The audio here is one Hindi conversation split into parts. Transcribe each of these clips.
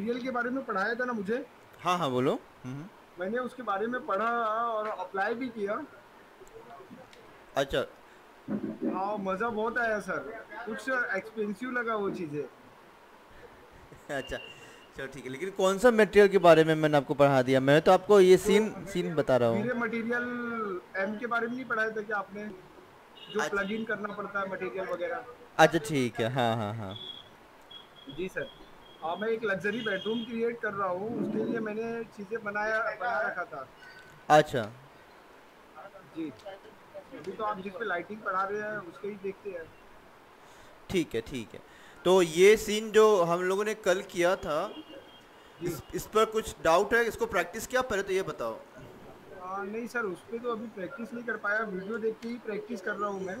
मटेरियल के बारे में पढ़ाया था ना मुझे, हाँ हाँ बोलो। मैंने उसके बारे में पढ़ा और अप्लाई भी किया। अच्छा। हाँ, मज़ा बहुत आया सर। कुछ एक्सपेंसिव लगा वो चीज़ें। अच्छा, चलो ठीक है, लेकिन कौन सा मटेरियल के बारे में मैंने आपको पढ़ा दिया? मैं तो आपको ये जो सीन सीन बता रहा हूँ। वीरे मटेरियल एम के बारे में नहीं पढ़ाया था क्या आपने? जो अच्छा। प्लग इन करना पड़ता है मटेरियल वगैरह। अच्छा ठीक है, हाँ हाँ हाँ। जी सर। मैं एक लग्जरी बेडरूम क्रिएट कर रहा हूँ, उसके लिए मैंने चीज़ें बना रखा था। अच्छा जी। अभी तो आप जिस पे लाइटिंग पढ़ा रहे हैं उसके ही देखते हैं। ठीक है ठीक है। तो ये सीन जो हम लोगों ने कल किया था, जी। इस पर कुछ डाउट है? इसको प्रैक्टिस किया पहले तो ये बताओ। नहीं सर, उस पे तो अभी प्रैक्टिस नहीं कर पाया, वीडियो देख के ही प्रैक्टिस कर रहा हूँ मैं।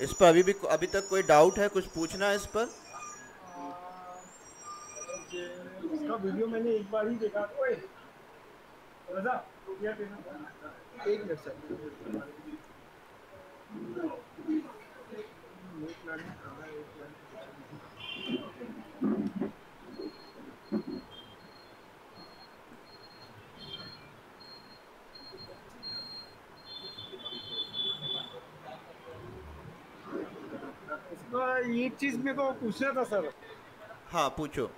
इस पर अभी तक कोई डाउट है, कुछ पूछना है इस पर? मुझे इसका वीडियो मैंने एक बार ही देखा। ओए रजा, रुपया देना। एक मिनट सर। इसका एक चीज मेरे को पूछना था सर। हाँ पूछो।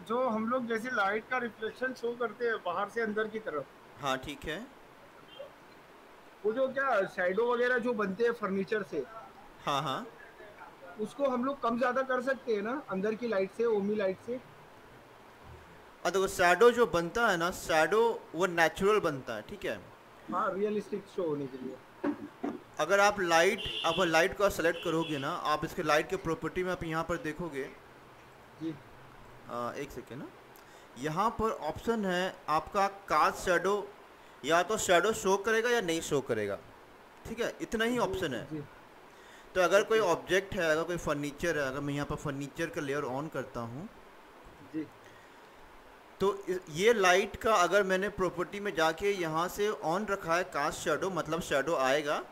जो हम लोग जैसे लाइट का रिफ्लेक्शन शो करते हैं बाहर से अंदर की तरफ, हाँ ठीक है। वो जो क्या शैडो वगैरह जो बनते हैं फर्नीचर से, हाँ हाँ। उसको हम लोग कम ज्यादा कर सकते हैं ना अंदर की लाइट से, ओमी लाइट से? देखो शैडो जो बनता है ना, शैडो वो नेचुरल बनता है, ठीक है। हाँ, रियलिस्टिक शो होने के लिए। अगर आप लाइट को सेलेक्ट करोगे ना, आप इसके लाइट के प्रॉपर्टी में आप यहाँ पर देखोगे। जी। एक सेकेंड ना। यहाँ पर ऑप्शन है आपका कास्ट शैडो, या तो शैडो शो करेगा या नहीं शो करेगा, ठीक है, इतना ही जी। ऑप्शन है। जी। तो अगर कोई ओके। ऑब्जेक्ट है, अगर कोई फर्नीचर है, अगर मैं यहाँ पर फर्नीचर का लेयर ऑन करता हूँ, जी। तो ये लाइट का अगर मैंने प्रॉपर्टी में जाके यहाँ से ऑन रखा है कास्ट शैडो, मतलब शैडो आएगा,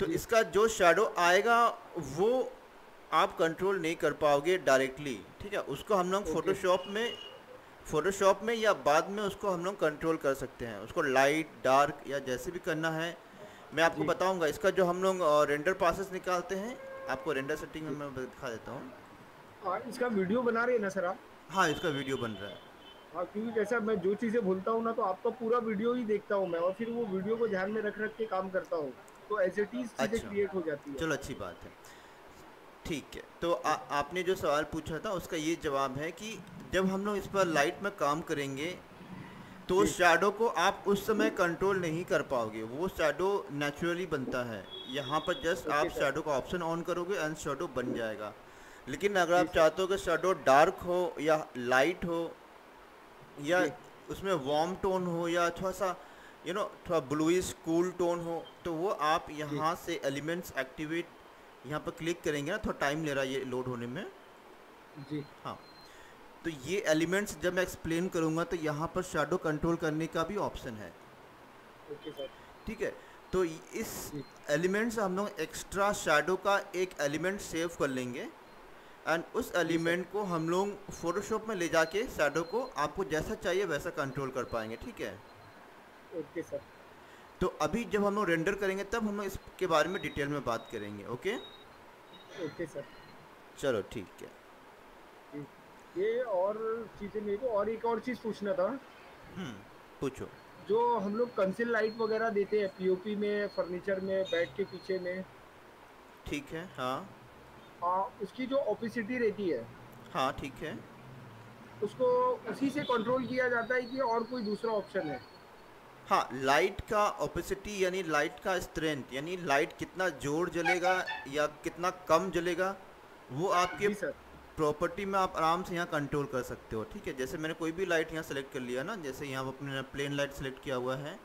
तो जी। इसका जो शैडो आएगा वो आप कंट्रोल नहीं कर पाओगे डायरेक्टली, ठीक है। उसको हम लोग ओके। फोटोशॉप में या बाद में उसको हम लोग कंट्रोल कर सकते हैं, उसको लाइट डार्क या जैसे भी करना है। मैं आपको जी। बताऊंगा इसका जो हम लोग रेंडर पासेस निकालते हैं, आपको रेंडर सेटिंग में जी। मैं दिखा देता हूँ। इसका वीडियो बना रहे हैं ना सर आप? हाँ इसका वीडियो बन रहा है। हाँ, क्योंकि कैसा मैं जो चीज़ें भूलता हूँ ना, तो आपका पूरा वीडियो ही देखता हूँ मैं, और फिर वो वीडियो को ध्यान में रख रख के काम करता हूँ, तो एज इट इज चीज़ें अच्छा, क्रिएट हो जाती है। चलो अच्छी बात है। ठीक है, तो आपने जो सवाल पूछा था उसका ये जवाब है कि जब हम लोग इस पर लाइट में काम करेंगे, तो जी। शैडो को आप उस समय कंट्रोल नहीं कर पाओगे, वो शैडो नेचुरली बनता है। यहाँ पर जस्ट आप ओके सर। शैडो का ऑप्शन ऑन करोगे एंड शैडो बन जाएगा। लेकिन अगर जी आप सर। चाहते हो कि शैडो डार्क हो या लाइट हो, या जी। उसमें वार्म टोन हो या थोड़ा सा थोड़ा ब्लूइश कूल टोन हो, तो वो आप जी। यहाँ से एलिमेंट्स एक्टिवेट यहाँ पर क्लिक करेंगे ना, थोड़ा टाइम ले रहा है ये लोड होने में। जी। हाँ, तो ये एलिमेंट्स जब मैं एक्सप्लेन करूँगा तो यहाँ पर शैडो कंट्रोल करने का भी ऑप्शन है, ओके सर। ठीक है। तो इस जी। एलिमेंट से हम लोग एक्स्ट्रा शैडो का एक एलिमेंट सेव कर लेंगे, एंड उस जी सर। एलिमेंट को हम लोग फोटोशॉप में ले जाके शैडो को आपको जैसा चाहिए वैसा कंट्रोल कर पाएंगे, ठीक है। Okay sir. तो अभी जब हम लोग रेंडर करेंगे तब हम लोग इसके बारे में डिटेल में बात करेंगे, ओके। Okay sir. चलो ठीक है। जी। ये और चीज़ें मेरे को और एक और चीज़ पूछना था। पूछो। जो हम लोग कंसील लाइट वगैरह देते हैं पीओपी में, फर्नीचर में, बेड के पीछे में, ठीक है, हाँ। उसकी जो ओपेसिटी रहती है, हाँ ठीक है। उसको उसी से कंट्रोल किया जाता है कि और कोई दूसरा ऑप्शन है? हाँ, लाइट का ओपेसिटी यानी लाइट का स्ट्रेंथ, यानी लाइट कितना जोर जलेगा या कितना कम जलेगा, वो आपके जी सर। प्रॉपर्टी में आप आराम से यहाँ कंट्रोल कर सकते हो, ठीक है। जैसे मैंने कोई भी लाइट यहाँ सेलेक्ट कर लिया ना, जैसे यहाँ अपने प्लेन लाइट सेलेक्ट किया हुआ है,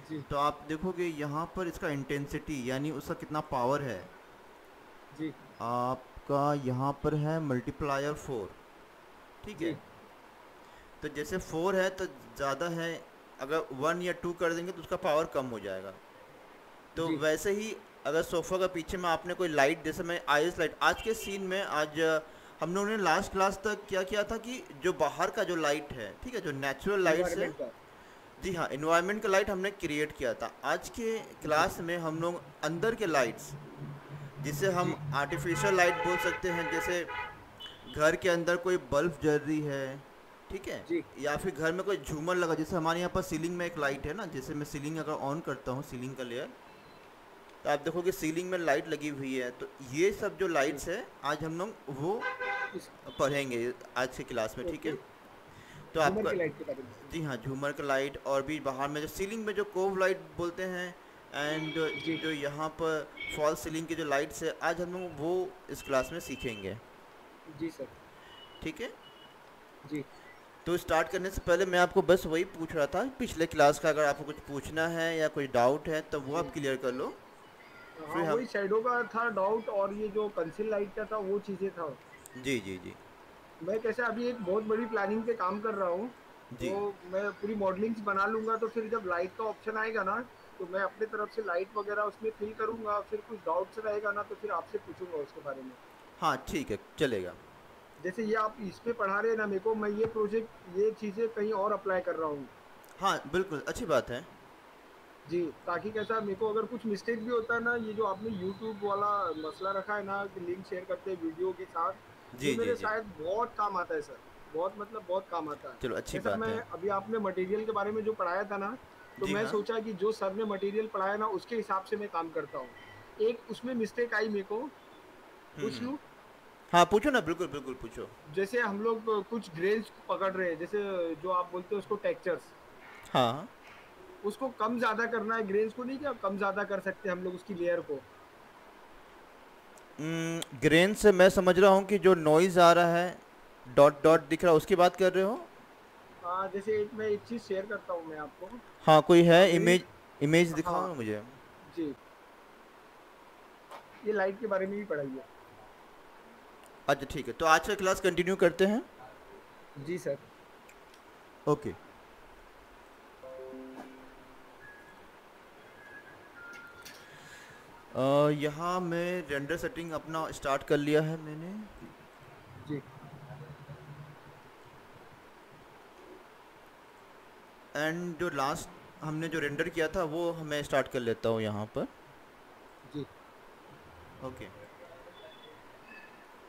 जी। तो आप देखोगे यहाँ पर इसका इंटेंसिटी यानी उसका कितना पावर है, जी। आपका यहाँ पर है मल्टीप्लायर 4, ठीक है। जी। तो जैसे 4 है तो ज़्यादा है, अगर 1 या 2 कर देंगे तो उसका पावर कम हो जाएगा। तो जी। वैसे ही अगर सोफ़ा का पीछे में आपने कोई लाइट, जैसे मैं आइस लाइट आज के सीन में, आज हम लोगों ने लास्ट क्लास तक क्या किया था कि जो बाहर का जो लाइट है, ठीक है, जो नेचुरल लाइट्स है, एनवायरनमेंट का। जी हाँ, इन्वायरमेंट का लाइट हमने क्रिएट किया था। आज के जी क्लास में हम लोग अंदर के लाइट्स, जिसे जी हम आर्टिफिशियल लाइट बोल सकते हैं, जैसे घर के अंदर कोई बल्ब जल रही है, ठीक है, जी या फिर घर में कोई झूमर लगा, जैसे हमारे यहाँ पर सीलिंग में एक लाइट है ना, जैसे मैं सीलिंग अगर ऑन करता हूँ, सीलिंग का लेयर, तो आप देखोगे सीलिंग में लाइट लगी हुई है। तो ये सब जो जी। लाइट्स है आज हम लोग वो इस पढ़ेंगे आज के क्लास में, ठीक है। ओके, तो झूमर आपका, की लाइट के बारे में। जी हाँ, झूमर का लाइट, और भी बाहर में जो सीलिंग में जो कोव लाइट बोलते हैं, एंड जी जो यहाँ पर फॉल सीलिंग की जो लाइट्स है, आज हम लोग वो इस क्लास में सीखेंगे, जी सर। ठीक है। जी तो स्टार्ट करने से पहले मैं आपको बस वही पूछ रहा था, पिछले क्लास का अगर आपको कुछ पूछना है या कोई डाउट है तो वो जी। आप क्लियर कर लो, हाँ, फिर हम, वही शैडो का था डाउट, और ये जो कंसील लाइट का था वो चीज़ें था। जी जी जी मैं कैसे अभी एक बहुत बड़ी प्लानिंग पे काम कर रहा हूँ, जी, तो मैं पूरी मॉडलिंग्स बना लूंगा, तो फिर जब लाइट का ऑप्शन आएगा ना, तो मैं अपने तरफ से लाइट वगैरह उसमें फिल करूंगा, फिर कुछ डाउट्स रहेगा ना तो फिर आपसे पूछूंगा उसके बारे में। हाँ ठीक है, चलेगा। जैसे ये आप इस पे पढ़ा रहे हैं ना मेरे को, मैं ये प्रोजेक्ट ये चीज़ें कहीं और अप्लाई कर रहा हूँ। हाँ बिल्कुल, अच्छी बात है। जी, ताकि कैसा मेरे को अगर कुछ मिस्टेक भी होता है ना, ये जो आपने यूट्यूब वाला मसला रखा है ना कि लिंक शेयर करते हैं वीडियो के साथ, ये जी जी मेरे जी, शायद बहुत काम आता है सर। बहुत मतलब बहुत काम आता है। चलो अच्छी जैसा बात मैं है। अभी आपने मटेरियल के बारे में जो पढ़ाया था ना, तो जी मैं हाँ। सोचा कि जो सर ने मटेरियल पढ़ाया ना उसके हिसाब से मैं काम करता हूँ। एक उसमें मिस्टेक आई मेरे को, पूछ हम्म, लूँ? हाँ पूछो ना, बिल्कुल बिल्कुल पूछो। जैसे हम लोग कुछ ग्रेन्स पकड़ रहे हैं, जैसे जो आप बोलते हैं उसको टेक्सचर्स, हाँ, उसको कम ज़्यादा करना है, ग्रेन्स को नहीं, क्या कम ज़्यादा कर सकते हैं हम लोग उसकी लेयर को? ग्रेन से मैं समझ रहा हूँ कि जो नॉइज़ आ रहा है, डॉट जी। डॉट दिख रहा है, उसकी बात कर रहे हो। हाँ, जैसे एक मैं एक चीज़ शेयर करता हूँ मैं आपको। हाँ, कोई है मेरी, इमेज, इमेज हाँ दिखाओ ना मुझे। जी, ये लाइट के बारे में भी पढ़ाई है। अच्छा ठीक है, तो आज का क्लास कंटिन्यू करते हैं। जी सर। ओके। यहाँ मैं रेंडर सेटिंग अपना स्टार्ट कर लिया है मैंने, जी एंड जो लास्ट हमने जो रेंडर किया था वो मैं स्टार्ट कर लेता हूँ यहाँ पर। जी ओके,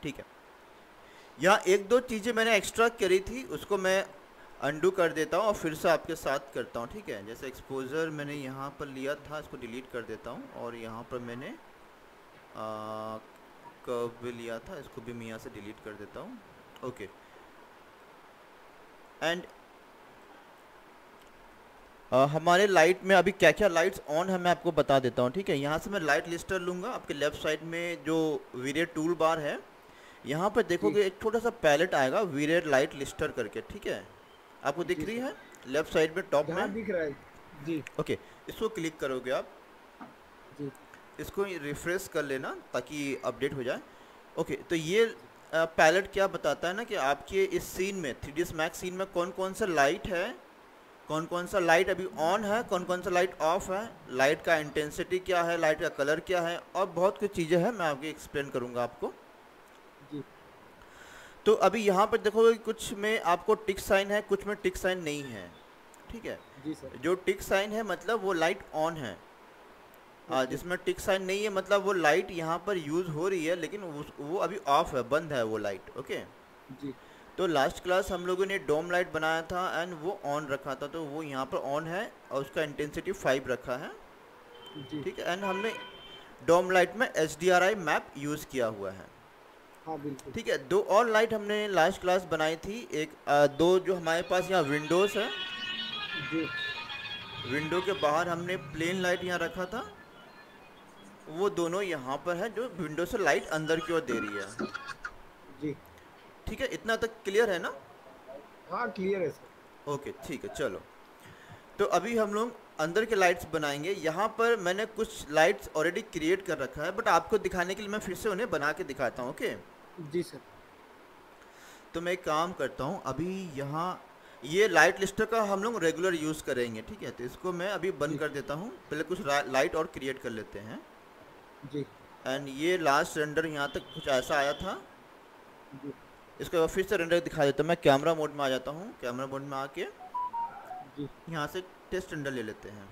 ठीक है। यहाँ एक दो चीज़ें मैंने एक्स्ट्रा करी थी, उसको मैं अंडू कर देता हूँ और फिर से आपके साथ करता हूँ, ठीक है। जैसे एक्सपोजर मैंने यहाँ पर लिया था, इसको डिलीट कर देता हूँ, और यहाँ पर मैंने कर्व भी लिया था, इसको भी मैं यहाँ से डिलीट कर देता हूँ। ओके, एंड हमारे लाइट में अभी क्या क्या लाइट्स ऑन है मैं आपको बता देता हूँ, ठीक है। यहाँ से मैं लाइट लिस्टर लूँगा, आपके लेफ्ट साइड में जो वीरे टूल बार है, यहाँ पर जी देखोगे एक छोटा सा पैलेट आएगा वीरे लाइट लिस्टर करके, ठीक है। आपको दिख जी रही सर। है लेफ्ट साइड में टॉप में। हाँ दिख रहा है। जी ओके, इसको क्लिक करोगे आप, जी इसको रिफ्रेश कर लेना ताकि अपडेट हो जाए। ओके, तो ये पैलेट क्या बताता है ना कि आपके इस सीन में, 3ds Max सीन में कौन कौन सा लाइट है, कौन कौन सा लाइट अभी ऑन है, कौन कौन सा लाइट ऑफ है, लाइट का इंटेंसिटी क्या है, लाइट का कलर क्या है, और बहुत कुछ चीज़ें हैं, मैं आपको एक्सप्लेन करूँगा आपको। जी तो अभी यहाँ पर देखोगे कुछ में आपको टिक साइन है, कुछ में टिक साइन नहीं है, ठीक है। जी सर। जो टिक साइन है मतलब वो लाइट ऑन है, ओके। जिसमें टिक साइन नहीं है मतलब वो लाइट यहाँ पर यूज़ हो रही है लेकिन वो अभी ऑफ है, बंद है वो लाइट, ओके। जी तो लास्ट क्लास हम लोगों ने डोम लाइट बनाया था एंड वो ऑन रखा था, तो वो यहाँ पर ऑन है और उसका इंटेंसिटी 5 रखा है, जी ठीक है। एंड हमने डोम लाइट में HDRI मैप यूज़ किया हुआ है, हाँ बिल्कुल। ठीक है। दो और लाइट हमने लास्ट क्लास बनाई थी, एक दो जो हमारे पास यहाँ विंडोज़ है, जी विंडो के बाहर हमने प्लेन लाइट यहाँ रखा था, वो दोनों यहाँ पर है जो विंडो से लाइट अंदर की ओर दे रही है, जी ठीक है। इतना तक क्लियर है ना। हाँ क्लियर है सर। ओके ठीक है, चलो। तो अभी हम लोग अंदर के लाइट्स बनाएंगे। यहाँ पर मैंने कुछ लाइट्स ऑलरेडी क्रिएट कर रखा है, बट आपको दिखाने के लिए मैं फिर से उन्हें बना के दिखाता हूँ, ओके। जी सर। तो मैं एक काम करता हूँ, अभी यहाँ ये लाइट लिस्टर का हम लोग रेगुलर यूज़ करेंगे, ठीक है। तो इसको मैं अभी बंद जी कर देता हूँ, पहले कुछ लाइट और क्रिएट कर लेते हैं। जी एंड ये लास्ट रेंडर यहाँ तक कुछ ऐसा आया था, जी इसको फिर से रेंडर दिखा देता हूँ। मैं कैमरा मोड में आ जाता हूँ, कैमरा मोड में आके जी यहाँ से टेस्ट रेंडर ले लेते हैं।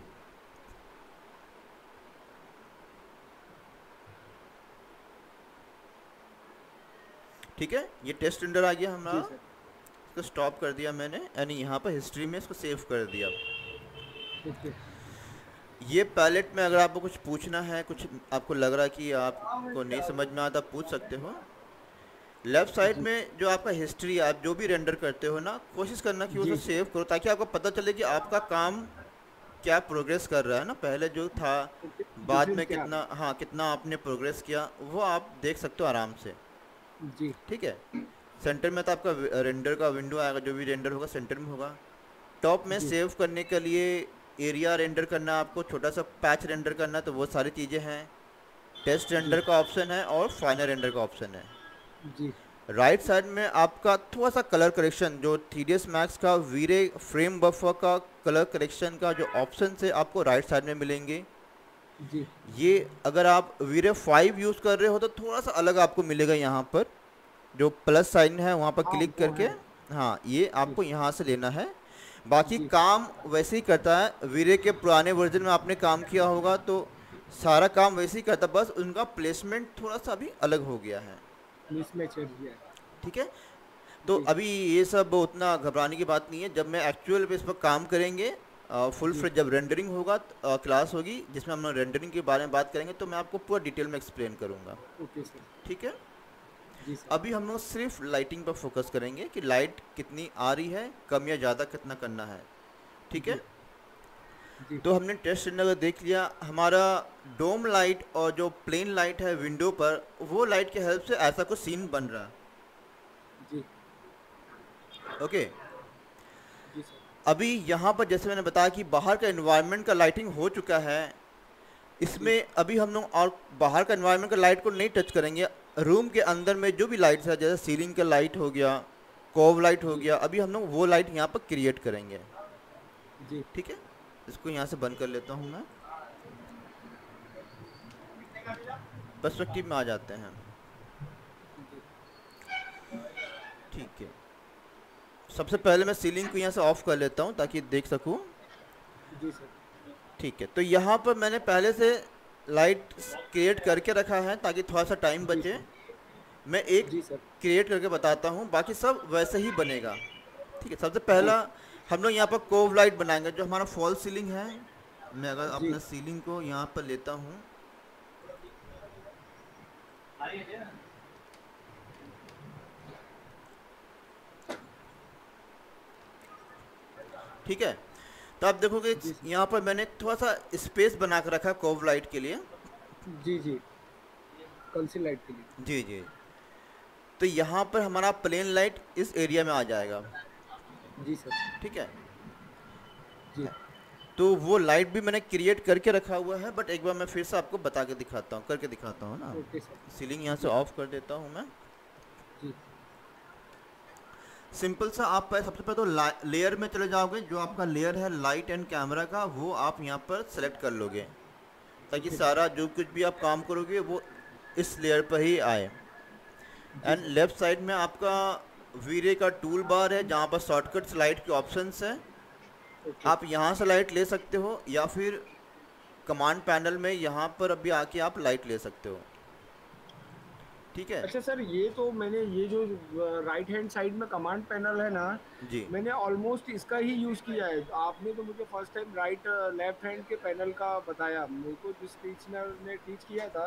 ठीक है, ये टेस्ट रेंडर आ गया जी हमारा। सर। इसको स्टॉप कर दिया मैंने, यानी यहाँ पर हिस्ट्री में इसको सेव कर दिया। ओके। ये पैलेट में अगर आपको कुछ पूछना है, कुछ आपको लग रहा है कि आपको नहीं समझ में आता, पूछ सकते हो। लेफ्ट साइड जी में जो आपका हिस्ट्री, आप जो भी रेंडर करते हो ना, कोशिश करना कि उसे जी सेव करो ताकि आपको पता चले कि आपका काम क्या प्रोग्रेस कर रहा है ना, पहले जो था, ओके। बाद डिफरेंस में क्या है? कितना, हाँ कितना आपने प्रोग्रेस किया, वो आप देख सकते हो आराम से। जी ठीक है, सेंटर में तो आपका रेंडर का विंडो आएगा, जो भी रेंडर होगा सेंटर में होगा। टॉप में जी सेव करने के लिए एरिया रेंडर करना है आपको, छोटा सा पैच रेंडर करना है, तो वो सारी चीज़ें हैं। टेस्ट जी रेंडर का ऑप्शन है और फाइनल रेंडर का ऑप्शन है। जी राइट साइड में आपका थोड़ा सा कलर करेक्शन, जो 3ds मैक्स का वीरे फ्रेम बफर का कलर करेक्शन का जो ऑप्शन है आपको राइट साइड में मिलेंगे। जी ये अगर आप वीरे 5 यूज़ कर रहे हो तो थोड़ा सा अलग आपको मिलेगा, यहाँ पर जो प्लस साइन है वहाँ पर हाँ क्लिक वो करके, है। हाँ ये जी आपको यहाँ से लेना है। बाकी जी काम वैसे ही करता है, वीरे के पुराने वर्जन में आपने काम किया होगा तो सारा काम वैसे ही करता, बस उनका प्लेसमेंट थोड़ा सा अभी अलग हो गया है। मिसमैच कर दिया है। ठीक है, तो जी अभी ये सब उतना घबराने की बात नहीं है। जब मैं एक्चुअल पे इस पर काम करेंगे, फुल जी फ्लेज जब रेंडरिंग होगा, क्लास होगी जिसमें हम रेंडरिंग के बारे में बात करेंगे, तो मैं आपको पूरा डिटेल में एक्सप्लेन करूँगा। Okay sir. ठीक है, जी सर। अभी हम लोग सिर्फ लाइटिंग पर फोकस करेंगे कि लाइट कितनी आ रही है, कम या ज़्यादा कितना करना है। ठीक है, जी जी तो हमने टेस्ट रेंडर देख लिया। हमारा डोम लाइट और जो प्लेन लाइट है विंडो पर, वो लाइट के हेल्प से ऐसा कुछ सीन बन रहा है। जी ओके, जी सर। अभी यहाँ पर जैसे मैंने बताया कि बाहर का एनवायरनमेंट का लाइटिंग हो चुका है। जी इसमें अभी हम लोग और बाहर का एनवायरनमेंट का लाइट को नहीं टच करेंगे। रूम के अंदर में जो भी लाइट्स है, जैसे सीलिंग का लाइट हो गया, कोव लाइट हो जी गया, अभी हम लोग वो लाइट यहाँ पर क्रिएट करेंगे। जी ठीक है, इसको यहाँ से बंद कर लेता हूँ मैं, पर्सपेक्टिव में आ जाते हैं। जी ठीक है, सबसे पहले मैं सीलिंग को यहाँ से ऑफ कर लेता हूँ ताकि देख सकूँ। जी सर। ठीक है, तो यहाँ पर मैंने पहले से लाइट क्रिएट करके रखा है ताकि थोड़ा सा टाइम जी बचे। सर। मैं एक जी सर। क्रिएट करके बताता हूँ, बाकी सब वैसे ही बनेगा। ठीक है, सबसे जी पहला हम लोग यहाँ पर कोव लाइट बनाएंगे, जो हमारा फॉल सीलिंग है। मैं अगर जी अपना सीलिंग को यहाँ पर लेता हूँ, ठीक है, तो आप देखोगे जी सर। यहाँ पर मैंने थोड़ा सा स्पेस बना कर रखा है कोव लाइट के लिए। जी जी कल से लाइट के लिए। जी जी, तो यहाँ पर हमारा प्लेन लाइट इस एरिया में आ जाएगा। जी सर। ठीक है, जी तो वो लाइट भी मैंने क्रिएट करके रखा हुआ है, बट एक बार मैं फिर से आपको बता के दिखाता हूँ, करके दिखाता हूँ ना। Okay sir. सीलिंग यहाँ से जी ऑफ कर देता हूँ मैं। जी सिंपल सा, आप सबसे पहले तो लेयर में चले जाओगे, जो आपका लेयर है लाइट एंड कैमरा का, वो आप यहाँ पर सेलेक्ट कर लोगे ताकि ठीक है सारा जो कुछ भी आप काम करोगे वो इस लेयर पर ही आए। जी एंड सर। लेफ्ट साइड में आपका वीरे का टूल बार है, जहाँ पर शॉर्टकट लाइट के ऑप्शंस हैं। ओके। आप यहाँ से लाइट ले सकते हो या फिर कमांड पैनल में यहाँ पर अभी आके आप लाइट ले सकते हो। ठीक है अच्छा सर, ये तो मैंने ये जो राइट हैंड साइड में कमांड पैनल है ना, जी मैंने ऑलमोस्ट इसका ही यूज़ किया है। आपने तो मुझे first time right left hand के पैनल का बताया। मेरे को जिस टीचर ने टीच किया था,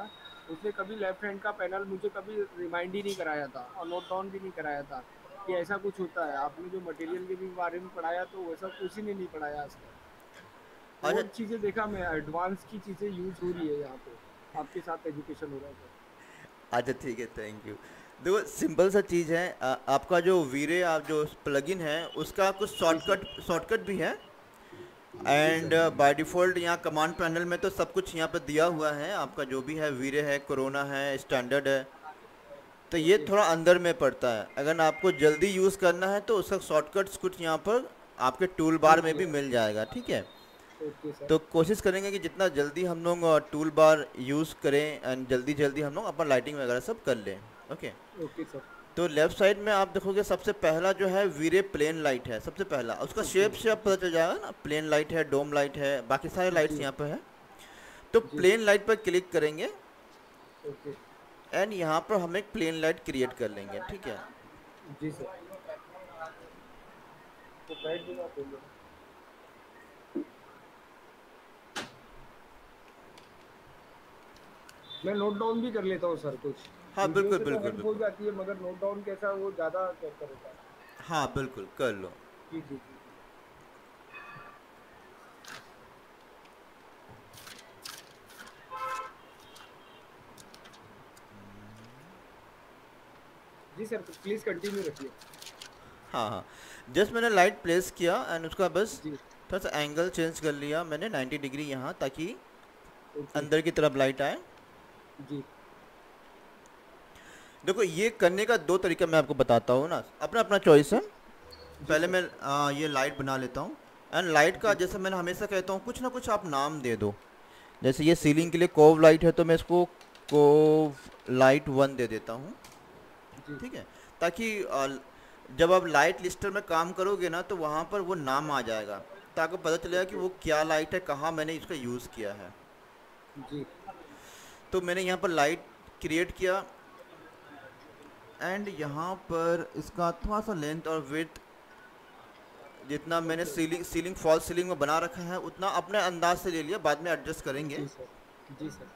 उसने कभी लेफ्ट हैंड का पैनल मुझे कभी रिमाइंड ही नहीं कराया था और नोट डाउन भी नहीं कराया था कि ऐसा कुछ होता है। आपने जो मटेरियल के भी बारे में पढ़ाया, तो वैसा किसी ने नहीं पढ़ाया आज तक। अच्छा। वो चीज़ें देखा मैं, एडवांस की चीज़ें यूज़ हो रही है यहाँ पे, आपके साथ एजुकेशन हो रहा है। अच्छा ठीक है, थैंक यू। देखो सिंपल सा चीज़ है, आपका जो वीरे आप जो प्लगइन है उसका कुछ जी सर। शॉर्टकट भी है। जी एंड सर। बाय डिफ़ॉल्ट यहाँ कमांड पैनल में तो सब कुछ यहाँ पर दिया हुआ है, आपका जो भी है, वीरे है, कोरोना है, स्टैंडर्ड है। तो ये ओके। थोड़ा अंदर में पड़ता है, अगर आपको जल्दी यूज़ करना है तो उसका शॉर्टकट्स कुछ यहाँ पर आपके टूल बार में ओके। भी मिल जाएगा। ठीक है, ओके सर। तो कोशिश करेंगे कि जितना जल्दी हम लोग टूल बार यूज़ करें एंड जल्दी जल्दी हम लोग अपना लाइटिंग वगैरह सब कर लें। Okay, okay sir. तो लेफ्ट साइड में आप देखोगे सबसे पहला जो है वीरे प्लेन लाइट है, सबसे पहला। उसका ओके। शेप से आप पता चल जाएगा ना, प्लेन लाइट है, डोम लाइट है, बाकी सारे लाइट्स जी यहाँ पे है। तो जी। प्लेन लाइट पर क्लिक करेंगे ओके। एंड यहाँ पर हम एक प्लेन लाइट क्रिएट कर लेंगे, ठीक है। जी सर। तो बैठ दूंगा बोलो। मैं नोट डाउन भी कर लेता हूँ सर कुछ। हाँ वीडियो बिल्कुल से तो बिल्कुल हेल्प हो बिल्कुल। जाती है, मगर नोट डाउन कैसा वो ज़्यादा कैप्चर होता है। हाँ बिल्कुल कर लो। जी जी जी। जी सर, प्लीज़ कंटिन्यू रखिए। हाँ हाँ, जस्ट मैंने लाइट प्लेस किया एंड उसका बस जी। थोड़ा सा एंगल चेंज कर लिया मैंने 90 डिग्री यहाँ, ताकि ओके। अंदर की तरफ लाइट आए। जी देखो ये करने का दो तरीका मैं आपको बताता हूँ ना, अपना अपना चॉइस जी। है। जी पहले सर। मैं ये लाइट बना लेता हूँ एंड लाइट का जी जैसे मैंने हमेशा कहता हूँ कुछ ना कुछ आप नाम दे दो। जैसे ये सीलिंग के लिए कोव लाइट है तो मैं इसको कोव लाइट 1 दे देता हूँ, जी। ठीक है। ताकि जब आप लाइट लिस्टर में काम करोगे ना तो वहाँ पर वो नाम आ जाएगा, तो आपको पता चलेगा कि ओके। वो क्या लाइट है, कहाँ मैंने इसका यूज़ किया है। जी तो मैंने यहाँ पर लाइट क्रिएट किया एंड यहाँ पर इसका थोड़ा सा लेंथ और विड्थ जितना मैंने ओके। सीलिंग फॉल सीलिंग में बना रखा है उतना अपने अंदाज से ले लिया, बाद में एडजस्ट करेंगे। जी सर। जी सर।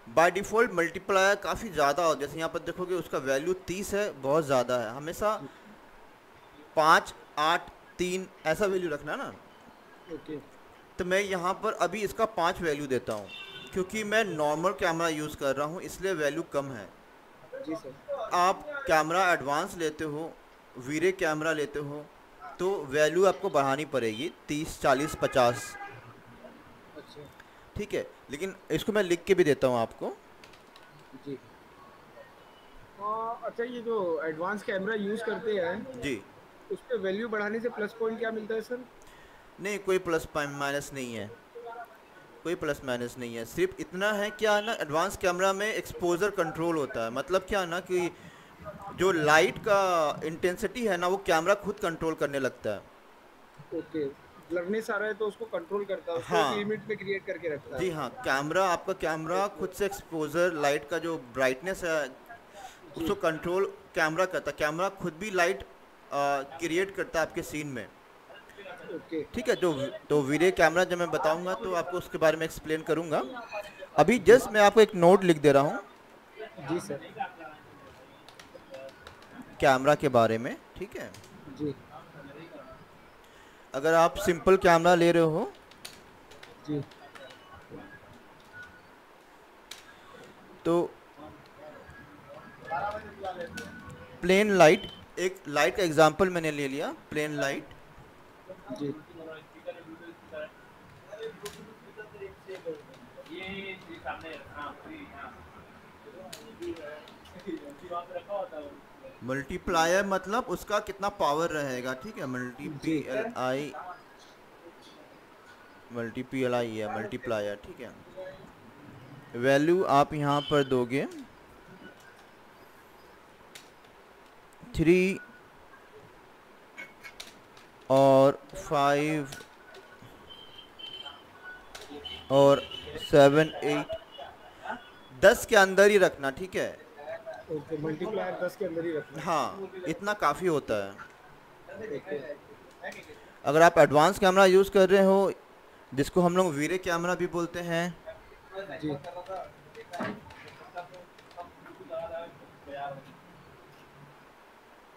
बाय डिफ़ॉल्ट मल्टीप्लायर काफ़ी ज़्यादा हो, जैसे यहाँ पर देखोगे उसका वैल्यू 30 है, बहुत ज़्यादा है। हमेशा जी। 5, 8, 3 ऐसा वैल्यू रखना ना। ओके। तो मैं यहाँ पर अभी इसका 5 वैल्यू देता हूँ, क्योंकि मैं नॉर्मल कैमरा यूज़ कर रहा हूँ इसलिए वैल्यू कम है। जी सर। आप कैमरा एडवांस लेते हो, वीरे कैमरा लेते हो, तो वैल्यू आपको बढ़ानी पड़ेगी 30, 40, 50, अच्छा। ठीक है। लेकिन इसको मैं लिख के भी देता हूँ आपको। जी। अच्छा, ये जो एडवांस कैमरा यूज़ करते हैं, जी, उस पे वैल्यू बढ़ाने से प्लस पॉइंट क्या मिलता है सर? नहीं कोई प्लस माइनस नहीं है, कोई प्लस माइनस नहीं है। सिर्फ इतना है क्या है ना, एडवांस कैमरा में एक्सपोजर कंट्रोल होता है। मतलब क्या है ना कि जो लाइट का इंटेंसिटी है ना वो कैमरा खुद कंट्रोल करने लगता है। ओके। ब्लरनेस आ रहा है तो उसको कंट्रोल करता है, उसको एक हाँ लिमिट में क्रिएट करके रखता जी है। हाँ, कैमरा आपका कैमरा ओके। खुद से एक्सपोजर लाइट का जो ब्राइटनेस है जी। उसको कंट्रोल कैमरा करता है। कैमरा खुद भी लाइट क्रिएट करता है आपके सीन में, ओके। ठीक है। तो वीडियो कैमरा जब मैं बताऊंगा तो आपको उसके बारे में एक्सप्लेन करूंगा। अभी जी। जस्ट मैं आपको एक नोट लिख दे रहा हूँ जी सर। कैमरा के बारे में, ठीक है। जी। अगर आप सिंपल कैमरा ले रहे हो जी। तो प्लेन लाइट, एक लाइट का एग्जांपल मैंने ले लिया, प्लेन लाइट। जी। मल्टीप्लायर मतलब उसका कितना पावर रहेगा, ठीक है। जी। मल्टी पी एल आई है मल्टीप्लायर, ठीक है। वैल्यू आप यहाँ पर दोगे 3 और 5 और 7, 8, 10 के अंदर ही रखना, ठीक है। ओके, मल्टीप्लायर 10 के अंदर ही रखना हाँ इतना काफ़ी होता है। है। ओके। अगर आप एडवांस कैमरा यूज़ कर रहे हो जिसको हम लोग वीरे कैमरा भी बोलते हैं, जी।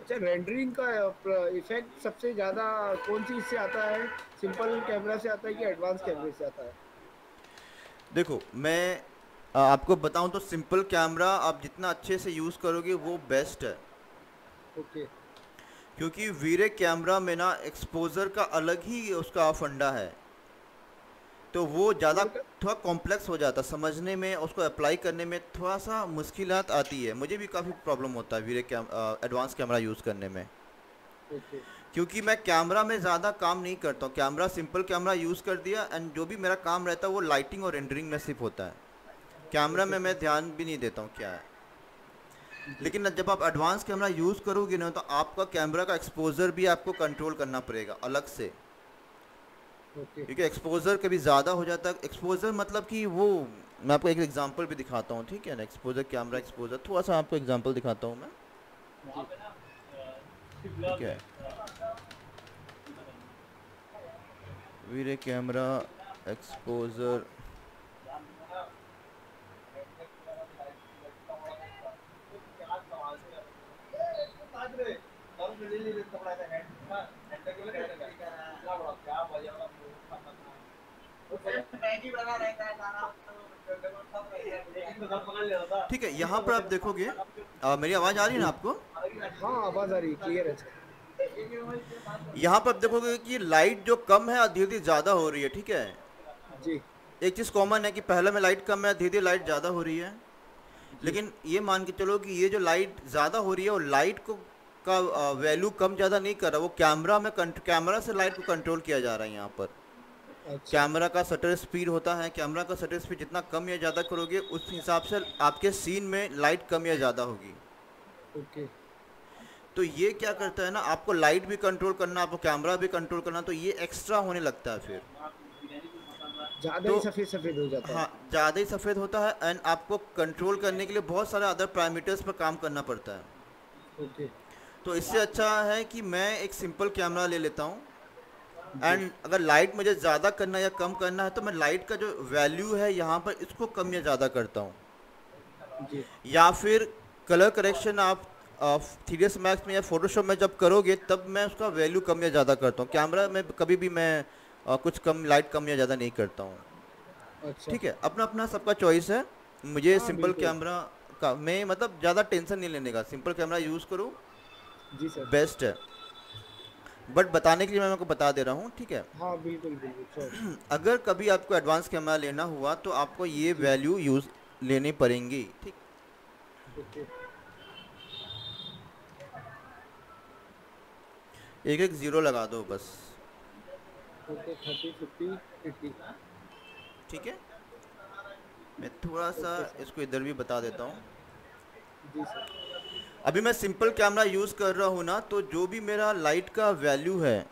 अच्छा, रेंडरिंग का इफेक्ट सबसे ज़्यादा कौन सी इससे आता है? सिंपल कैमरा से आता है कि एडवांस कैमरे से आता है? देखो मैं आपको बताऊं तो सिंपल कैमरा आप जितना अच्छे से यूज़ करोगे वो बेस्ट है। ओके। क्योंकि वीरे कैमरा में ना एक्सपोजर का अलग ही उसका फंडा है, तो वो ज़्यादा कलर का। थोड़ा कॉम्प्लेक्स हो जाता है समझने में, उसको अप्लाई करने में थोड़ा सा मुश्किलात आती है। मुझे भी काफ़ी प्रॉब्लम होता है वीरे एडवांस कैमरा यूज़ करने में, ओके। क्योंकि मैं कैमरा में ज़्यादा काम नहीं करता हूँ। कैमरा सिंपल कैमरा यूज़ कर दिया एंड जो भी मेरा काम रहता है वो लाइटिंग और रेंडरिंग में सिर्फ होता है। कैमरा ओके में सर। मैं ध्यान भी नहीं देता हूँ क्या है। जी। लेकिन जब आप एडवांस कैमरा यूज़ करोगे ना तो आपका कैमरा का एक्सपोजर भी आपको कंट्रोल करना पड़ेगा अलग से, ओके। क्योंकि एक्सपोजर कभी ज़्यादा हो जाता है। एक्सपोजर मतलब कि वो, मैं आपको एक एग्जांपल भी दिखाता हूँ, ठीक है ना। एक्सपोजर, कैमरा जी। एक्सपोजर, थोड़ा सा आपको एग्जांपल दिखाता हूँ मैं, जी। ठीक है। वीरे कैमरा एक्सपोजर, ठीक है। यहाँ पर आप देखोगे, मेरी आवाज़ आ रही है ना जी। आपको? हाँ, आवाज़ आ रही है, क्लियर है सर। यहाँ पर आप देखोगे कि लाइट जो कम है और धीरे धीरे ज़्यादा हो रही है, ठीक है। जी। एक चीज़ कॉमन है कि पहले में लाइट कम है, धीरे धीरे लाइट ज़्यादा हो रही है। जी। लेकिन ये मान के चलो कि ये जो लाइट ज़्यादा हो रही है वो लाइट को का वैल्यू कम ज़्यादा नहीं कर रहा, वो कैमरा से लाइट को कंट्रोल किया जा रहा है यहाँ पर। अच्छा। कैमरा का शटर स्पीड होता है, कैमरा का शटर स्पीड जितना कम या ज़्यादा करोगे उस हिसाब से आपके सीन में लाइट कम या ज़्यादा होगी। ओके। तो ये क्या करता है ना, आपको लाइट भी कंट्रोल करना, आपको कैमरा भी कंट्रोल करना, तो ये एक्स्ट्रा होने लगता है फिर। ज़्यादा तो ही सफ़ेद सफ़ेद हो जाता है। हाँ, ज़्यादा ही सफ़ेद होता है एंड आपको कंट्रोल करने के लिए बहुत सारे अदर पैरामीटर्स पर काम करना पड़ता है। ओके। तो इससे अच्छा है कि मैं एक सिंपल कैमरा ले लेता हूँ जी। एंड अगर लाइट मुझे ज़्यादा करना या कम करना है तो मैं लाइट का जो वैल्यू है यहाँ पर इसको कम या ज़्यादा करता हूँ। जी। या फिर कलर करेक्शन आप 3ds मैक्स में या फोटोशॉप में जब करोगे तब मैं उसका वैल्यू कम या ज़्यादा करता हूँ। कैमरा में कभी भी मैं कुछ कम लाइट कम या ज़्यादा नहीं करता हूँ, अच्छा। ठीक है। अपना अपना सबका चॉइस है। मुझे हाँ, सिंपल बिल्कुल। कैमरा का मैं मतलब ज़्यादा टेंशन नहीं लेने का, सिंपल कैमरा यूज़ करो, जी सर। बेस्ट है। बट बताने के लिए मैं आपको बता दे रहा हूँ, ठीक है। हाँ, बिल्कुल, बिल्कुल, श्योर। अगर कभी आपको एडवांस कैमरा लेना हुआ तो आपको ये जी। वैल्यू यूज़ लेनी पड़ेंगी, ठीक। ओके। एक एक ज़ीरो लगा दो बस, ओके, 30, 50, 80। ठीक है। मैं थोड़ा सा ओके सर। इसको इधर भी बता देता हूँ। जी सर। अभी मैं सिंपल कैमरा यूज़ कर रहा हूँ ना, तो जो भी मेरा लाइट का वैल्यू है,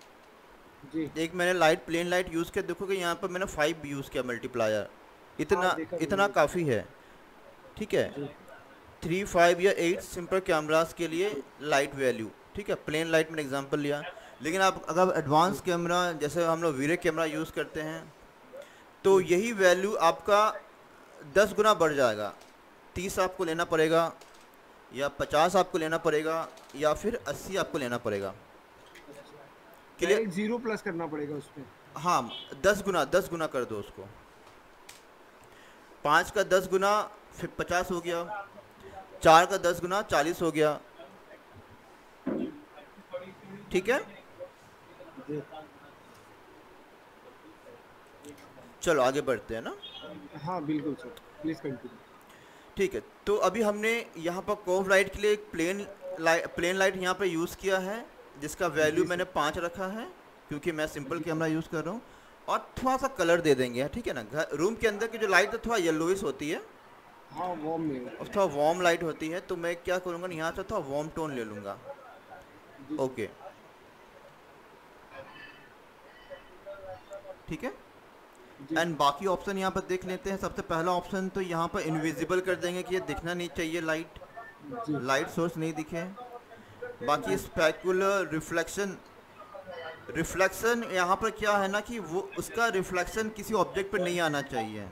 जी। एक मैंने लाइट प्लेन लाइट यूज़ किया, देखोगे यहाँ पर मैंने 5 यूज़ किया मल्टीप्लायर। हाँ, इतना देखा मैंने इतना वो। काफ़ी है, ठीक है। जी। 3, 5 या 8 सिंपल कैमरास के लिए जी। लाइट वैल्यू, ठीक है। प्लेन लाइट मैंने एग्जांपल लिया। लेकिन आप अगर जी। एडवांस कैमरा जैसे हम लोग वीरे कैमरा यूज़ करते हैं तो जी। यही वैल्यू आपका 10 गुना बढ़ जाएगा। 30 आपको लेना पड़ेगा, या 50 आपको लेना पड़ेगा, या फिर 80 आपको लेना पड़ेगा। अच्छा। क्लियर? डायरेक्ट ज़ीरो प्लस करना पड़ेगा उसमें। हाँ, 10 गुना कर दो उसको। 5 का 10 गुना फिर 50 हो गया, 4 का 10 गुना 40 हो गया, ठीक है। जी। चलो आगे बढ़ते हैं ना, हाँ, बिल्कुल सर। Please continue. ठीक है। तो अभी हमने यहाँ पर कर्व लाइट के लिए एक प्लेन लाइट यहाँ पे यूज़ किया है, जिसका वैल्यू जी मैंने सर। 5 रखा है, क्योंकि मैं सिंपल जी सर। कैमरा यूज़ कर रहा हूँ। और थोड़ा सा कलर दे देंगे, ठीक है ना। घर रूम के अंदर की जो लाइट है थोड़ा येलोइश होती है हाँ, वार्म में और होता है। थोड़ा वार्म लाइट होती है, तो मैं क्या करूँगा, यहाँ से थोड़ा वार्म टोन ले लूँगा, जी सर। ओके, ठीक है। जी। एंड बाकी ऑप्शन यहाँ पर देख लेते हैं। सबसे पहला ऑप्शन तो यहाँ पर इनविजिबल कर देंगे कि ये दिखना नहीं चाहिए, जी। लाइट सोर्स नहीं दिखे। बाकी जी। स्पेकुलर रिफ्लेक्शन, रिफ्लेक्शन यहाँ पर क्या है ना कि वो उसका रिफ्लेक्शन किसी ऑब्जेक्ट पर नहीं आना चाहिए।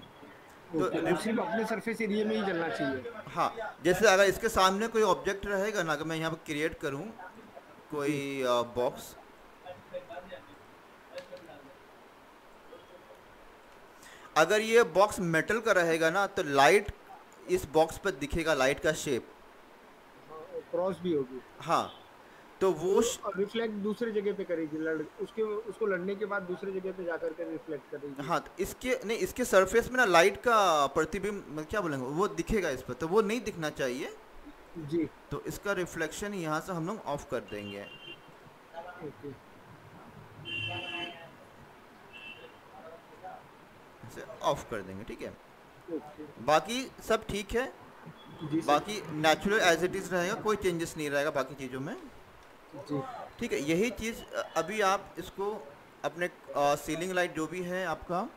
तो ओके, वो सिर्फ़ अपने सरफेस एरिया में ही जलना चाहिए। हाँ, जैसे अगर इसके सामने कोई ऑब्जेक्ट रहेगा ना, अगर मैं यहाँ पर क्रिएट करूँ कोई जी। बॉक्स, अगर ये बॉक्स मेटल का रहेगा ना तो लाइट इस बॉक्स पर दिखेगा, लाइट का शेप। हाँ, और क्रॉस भी होगी। हाँ, तो तो वो रिफ्लेक्ट दूसरी जगह पे करेगी, उसके उसको लड़ने के बाद दूसरी जगह पे जाकर के रिफ्लेक्ट करेगी। हाँ, तो इसके नहीं, इसके सरफेस में ना लाइट का प्रतिबिंब, क्या बोलेंगे, वो दिखेगा इस पर, तो वो नहीं दिखना चाहिए। जी। तो इसका रिफ्लेक्शन यहाँ से हम लोग ऑफ कर देंगे, ओके। इसे ऑफ कर देंगे, ठीक है। ओके। बाकी सब ठीक है। जी सर। बाकी नेचुरल एज इट इज़ रहेगा, कोई चेंजेस नहीं रहेगा बाकी चीज़ों में। जी ठीक है, यही चीज़ अभी आप इसको अपने सीलिंग लाइट जो भी है आपका,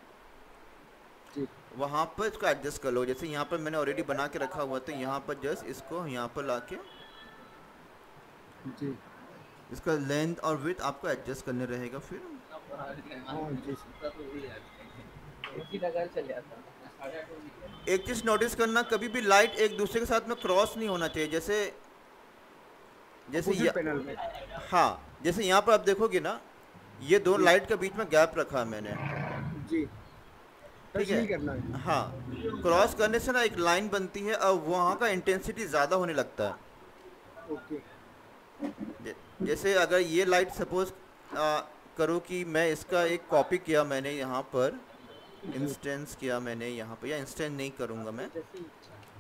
जी वहाँ पर इसको एडजस्ट कर लो। जैसे यहाँ पर मैंने ऑलरेडी बना के रखा हुआ, तो यहाँ पर जस्ट इसको यहाँ पर ला के जी। इसका लेंथ और विड्थ आपको एडजस्ट करने रहेगा। फिर हाँ जी सर। एक चीज़ नोटिस करना, कभी भी लाइट एक दूसरे के साथ में क्रॉस नहीं होना चाहिए। जैसे जैसे अपोजिट पैनल में। हाँ, जैसे यहाँ पर आप देखोगे ना, ये दो जी लाइट के बीच में गैप रखा है मैंने। जी। ठीक टच है, नहीं करना है। हाँ, क्रॉस करने से ना एक लाइन बनती है और वहाँ का इंटेंसिटी ज़्यादा होने लगता है। ओके। जैसे अगर ये लाइट सपोज करो कि मैं इसका एक कॉपी किया मैंने यहाँ पर, जी इंस्टेंस किया मैंने यहाँ पर, या इंस्टेंस नहीं करूँगा मैं,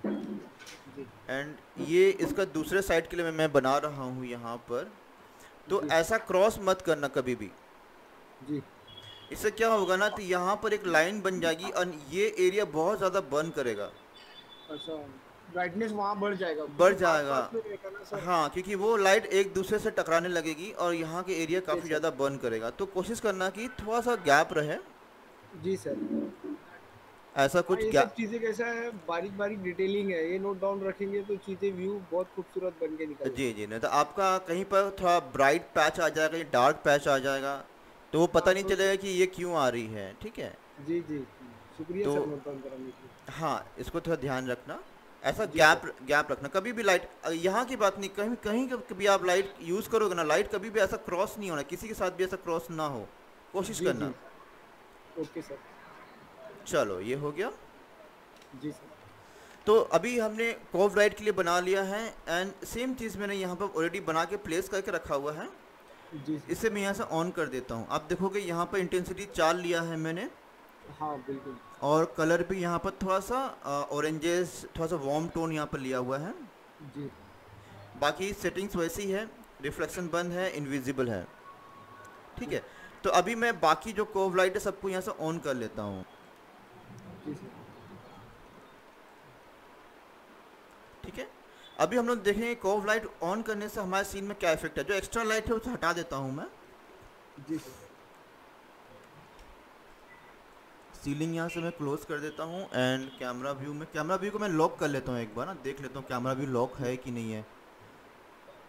जी एंड ये इसका दूसरे साइड के लिए मैं बना रहा हूँ यहाँ पर। तो जी ऐसा क्रॉस मत करना कभी भी। जी। इससे क्या होगा ना, तो यहाँ पर एक लाइन बन जाएगी और ये एरिया बहुत ज़्यादा बर्न करेगा, अच्छा, ब्राइटनेस वहाँ बढ़ जाएगा बढ़ क्योंकि पास जाएगा। पास में रहेगा ना सर। हाँ, क्योंकि वो लाइट एक दूसरे से टकराने लगेगी और यहाँ के एरिया ठीक है काफ़ी सर। ज़्यादा बर्न करेगा। तो कोशिश करना कि थोड़ा सा गैप रहे, जी सर। ऐसा हाँ, कुछ ये सब गैप। चीज़ें कैसा है, बारीक बारीक डिटेलिंग है, ये नोट डाउन रखेंगे तो चीज़ें व्यू बहुत खूबसूरत बन के निकल जी जाएंगे। जी, नहीं तो आपका कहीं पर थोड़ा ब्राइट पैच आ जाएगा या डार्क पैच आ जाएगा, तो वो पता हाँ नहीं तो चलेगा कि ये क्यों आ रही है। ठीक है, जी जी। शुक्रिया तो सर नोट डाउन कराने के लिए। हाँ, इसको थोड़ा ध्यान रखना। ऐसा जी गैप सर। गैप रखना कभी भी। लाइट यहाँ की बात नहीं, कहीं कहीं कभी आप लाइट यूज़ करोगे ना, लाइट कभी भी ऐसा क्रॉस नहीं होना, किसी के साथ भी ऐसा क्रॉस ना हो, कोशिश जी करना। जी। Okay sir. चलो, ये हो गया। जी सर। तो अभी हमने कर्व लाइट के लिए बना लिया है, एंड सेम चीज़ मैंने यहाँ पर ऑलरेडी बना के प्लेस करके रखा हुआ है। जी सर। इसे मैं यहाँ से ऑन कर देता हूँ। आप देखोगे यहाँ पर इंटेंसिटी 4 लिया है मैंने, हाँ बिल्कुल। और कलर भी यहाँ पर थोड़ा सा ऑरेंजेस, थोड़ा सा वार्म टोन यहाँ पर लिया हुआ है। जी बाकी सेटिंग्स वैसी है, रिफ्लेक्शन बंद है, इनविजिबल है। ठीक जी है, तो अभी मैं बाकी जो कर्व लाइट है सबको यहाँ से ऑन कर लेता हूँ। जी सर। ठीक है, अभी हम लोग देखेंगे कर्व लाइट ऑन करने से हमारे सीन में क्या इफेक्ट है। जो एक्स्ट्रा लाइट है उसे हटा देता हूँ मैं। जी सर। सीलिंग यहाँ से मैं क्लोज कर देता हूँ, एंड कैमरा व्यू को मैं लॉक कर लेता हूँ। एक बार ना देख लेता हूँ कैमरा व्यू लॉक है कि नहीं है।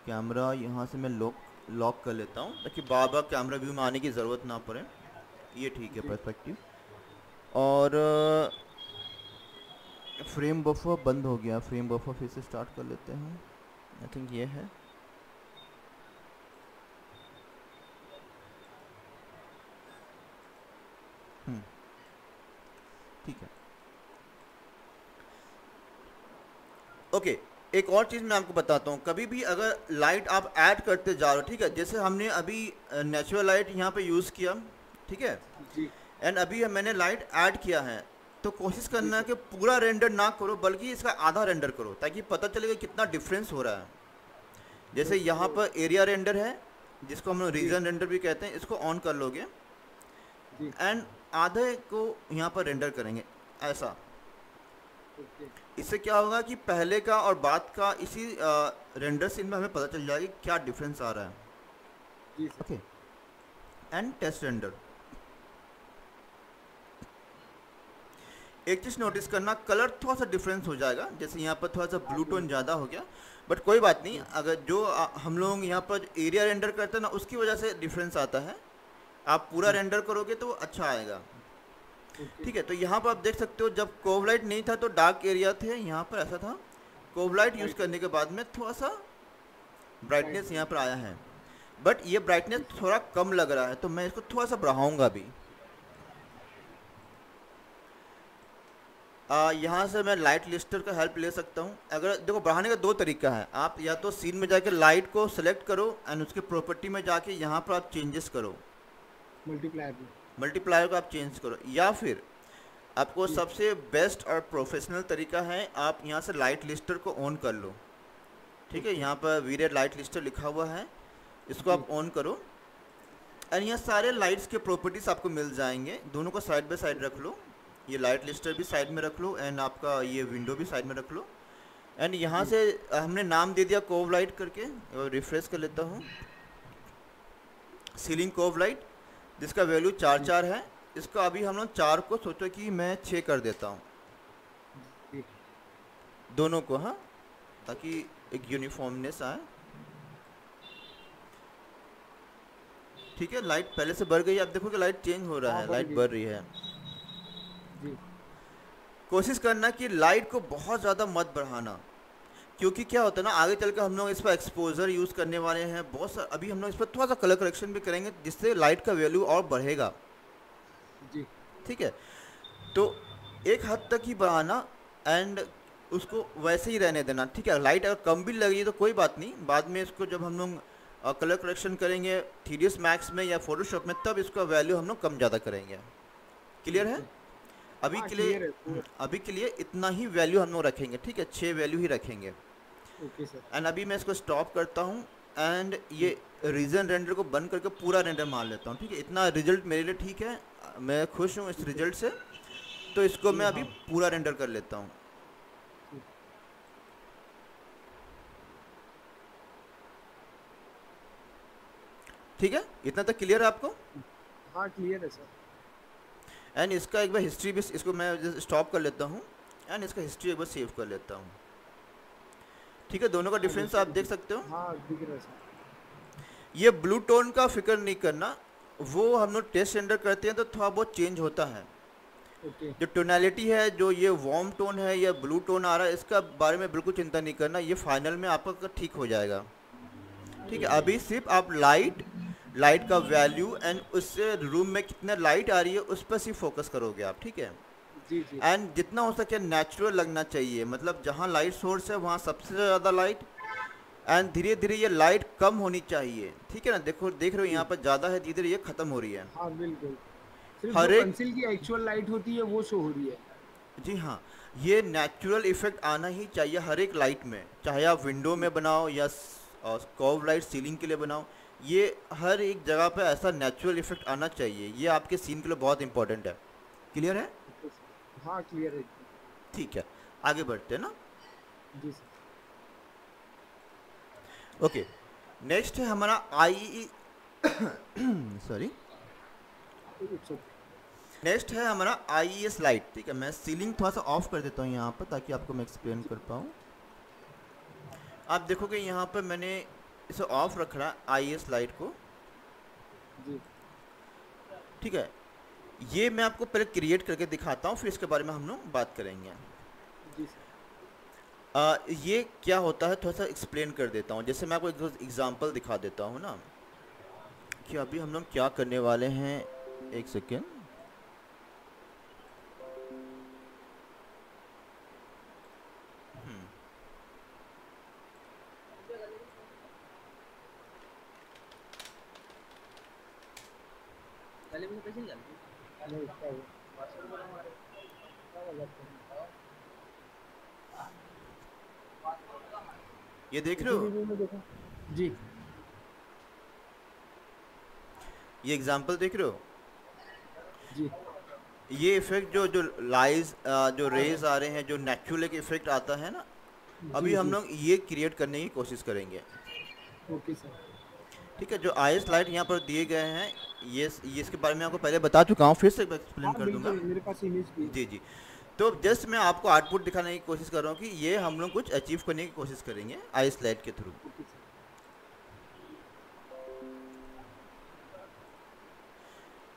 कैमरा यहाँ से मैं लॉक कर लेता हूँ, ताकि बार बार कैमरा व्यू में आने की ज़रूरत ना पड़े। ये ठीक है, जी पर्सपेक्टिव। और फ्रेम बफर बंद हो गया, फ्रेम बफर फिर से स्टार्ट कर लेते हैं। आई थिंक ये है। ठीक है, ओके। एक और चीज़ मैं आपको बताता हूँ, कभी भी अगर लाइट आप ऐड करते जा रहे हो, ठीक है, जैसे हमने अभी नेचुरल लाइट यहाँ पे यूज़ किया, ठीक है, जी एंड अभी मैंने लाइट ऐड किया है, तो कोशिश जी करना है सर। कि पूरा रेंडर ना करो, बल्कि इसका आधा रेंडर करो, ताकि पता चलेगा कितना डिफरेंस हो रहा है। जैसे यहाँ ओके। पर एरिया रेंडर है, जिसको हम लोग जी रीजन रेंडर भी कहते हैं, इसको ऑन कर लोगे जी। एंड आधे को यहाँ पर रेंडर करेंगे ऐसा। ओके। इससे क्या होगा कि पहले का और बाद का इसी रेंडर सीन में हमें पता चल जाएगा कि क्या डिफरेंस आ रहा है। जी sir. Okay, and test render. एक चीज़ नोटिस करना, कलर थोड़ा सा डिफरेंस हो जाएगा। जैसे यहाँ पर थोड़ा सा ब्लू टोन ज़्यादा हो गया, बट कोई बात नहीं। अगर जो हम लोग यहाँ पर एरिया रेंडर करते हैं ना, उसकी वजह से डिफरेंस आता है। आप पूरा रेंडर करोगे तो अच्छा आएगा। ओके। ठीक है, तो यहाँ पर आप देख सकते हो, जब कर्व लाइट नहीं था तो डार्क एरिया थे, यहाँ पर ऐसा था। कर्व लाइट यूज़ करने के बाद में थोड़ा सा ब्राइटनेस यहाँ पर आया है, बट ये ब्राइटनेस थोड़ा कम लग रहा है, तो मैं इसको थोड़ा सा बढ़ाऊंगा अभी। यहाँ से मैं लाइट लिस्टर का हेल्प ले सकता हूँ। अगर देखो, बढ़ाने का दो तरीका है। आप या तो सीन में जाके लाइट को सेलेक्ट करो एंड उसके प्रॉपर्टी में जाके यहाँ पर आप चेंजेस करो, मल्टीप्लायर में। मल्टीप्लायर को आप चेंज करो, या फिर आपको सबसे बेस्ट और प्रोफेशनल तरीका है, आप यहाँ से लाइट लिस्टर को ऑन कर लो। ठीक है, यहाँ पर वीरेड लाइट लिस्टर लिखा हुआ है, इसको आप ऑन करो एंड यहाँ सारे लाइट्स के प्रॉपर्टीज आपको मिल जाएंगे। दोनों को साइड बाय साइड रख लो, ये लाइट लिस्टर भी साइड में रख लो एंड आपका ये विंडो भी साइड में रख लो। एंड यहाँ जी से हमने नाम दे दिया कोव लाइट करके, और रिफ्रेश कर लेता हूँ, सीलिंग कोव लाइट, जिसका वैल्यू 4 4 है। इसका अभी हम लोग 4 को सोचो कि मैं 6 कर देता हूँ, जी। दोनों को, हाँ, ताकि एक यूनिफॉर्मनेस आए। ठीक है, लाइट पहले से बढ़ गई, आप देखो कि लाइट चेंज हो रहा हाँ है, बढ़ लाइट गई। बढ़ रही है। जी कोशिश करना कि लाइट को बहुत ज़्यादा मत बढ़ाना, क्योंकि क्या होता है ना, आगे चल कर हम लोग इस पर एक्सपोजर यूज़ करने वाले हैं बहुत सा, अभी हम लोग इस पर थोड़ा सा कलर करेक्शन भी करेंगे जिससे लाइट का वैल्यू और बढ़ेगा। जी ठीक है, तो एक हद तक ही बढ़ाना, एंड उसको वैसे ही रहने देना। ठीक है, लाइट अगर कम भी लगी तो कोई बात नहीं, बाद में इसको जब हम लोग कलर करेक्शन करेंगे 3ds मैक्स में या फोटोशॉप में, तब इसका वैल्यू हम लोग कम ज़्यादा करेंगे। क्लियर है? ओके। अभी हाँ के लिए क्लियर है पूरा। अभी के लिए इतना ही वैल्यू हम लोग रखेंगे। ठीक है, 6 वैल्यू ही रखेंगे। Okay sir. एंड अभी मैं इसको स्टॉप करता हूँ, एंड जी ये रीजन रेंडर को बंद करके पूरा रेंडर मान लेता हूँ। ठीक है, इतना रिजल्ट मेरे लिए ठीक है, मैं खुश हूँ इस ठीक है। रिजल्ट से। तो इसको जी मैं अभी हाँ। पूरा रेंडर कर लेता हूँ। ठीक। ठीक है, इतना तक क्लियर है आपको? हाँ क्लियर है सर। एंड इसका एक बार हिस्ट्री भी, इसको मैं स्टॉप कर लेता हूँ, एंड इसका हिस्ट्री एक बार सेव कर लेता हूँ। ठीक है, दोनों का हाँ डिफरेंस आप हिस्ट्री देख दिख। सकते हो। हाँ दिख रहा है सर। ये ब्लू टोन का फिक्र नहीं करना, वो हम लोग टेस्ट रेंडर करते हैं तो थोड़ा बहुत चेंज होता है। ओके। जो टोनैलिटी है, जो ये वार्म टोन है या ब्लू टोन आ रहा है, इसका बारे में बिल्कुल चिंता नहीं करना, ये फाइनल में आपका ठीक हो जाएगा। ठीक है, ओके। अभी सिर्फ आप लाइट, लाइट का वैल्यू एंड उससे रूम में कितना लाइट आ रही है उस पर सिर्फ फोकस करोगे आप। ठीक है, जी जी। एंड जितना हो सके नेचुरल लगना चाहिए, मतलब जहाँ लाइट सोर्स है वहाँ सबसे ज़्यादा लाइट, एंड धीरे धीरे ये लाइट कम होनी चाहिए। ठीक है ना, देखो देख रहे हो जी यहाँ पर ज़्यादा है, धीरे धीरे ये ख़त्म हो रही है। हाँ बिल्कुल। सिर्फ जो हर एक, कंसील की एक्चुअल लाइट होती है वो शो हो रही है। जी हाँ, ये नेचुरल इफेक्ट आना ही चाहिए हर एक लाइट में, चाहे आप विंडो जी में बनाओ या कर्व लाइट सीलिंग के लिए बनाओ, ये हर एक जगह पे ऐसा नेचुरल इफेक्ट आना चाहिए। ये आपके सीन के लिए बहुत इंपॉर्टेंट है। क्लियर है? Okay sir. हाँ क्लियर है एकदम। ठीक है, आगे बढ़ते हैं ना। जी सर। ओके, नेक्स्ट है हमारा आई सॉरी, इट्स ओके। नेक्स्ट है हमारा IES लाइट। ठीक है, मैं सीलिंग थोड़ा सा ऑफ कर देता हूँ यहाँ पर ताकि आपको मैं एक्सप्लेन कर पाऊँ। आप देखोगे यहाँ पर मैंने इसे ऑफ रख रहा है IES लाइट को। जी ठीक है, ये मैं आपको पहले क्रिएट करके दिखाता हूँ, फिर इसके बारे में हम लोग बात करेंगे। जी सर। ये क्या होता है थोड़ा सा एक्सप्लेन कर देता हूँ। जैसे मैं आपको एक एग्जांपल दिखा देता हूँ ना, कि अभी हम लोग क्या करने वाले हैं। एक सेकेंड, नहीं क्या हुआ? क्या वाला फोन? ये देख रहे इसी हो, रिव्यू में देखा। जी ये एग्जांपल देख रहे हो, जी ये इफेक्ट जो जो लाइज जो रेज आ रहे हैं, जो नेचुरल एक इफेक्ट आता है ना, जी अभी हम जी। लोग ये क्रिएट करने की कोशिश करेंगे। Okay sir. ठीक है, जो आईएस लाइट यहाँ पर दिए गए हैं, ये इसके बारे में आपको पहले बता चुका हूँ, फिर से एक्सप्लेन हाँ कर दूंगा। बिल्कुल मेरे पास इमेज भी है। जी जी, तो जस्ट मैं आपको आउटपुट दिखाने की कोशिश कर रहा हूँ कि ये हम लोग कुछ अचीव करने की कोशिश करेंगे आईएस लाइट के थ्रू। Okay sir.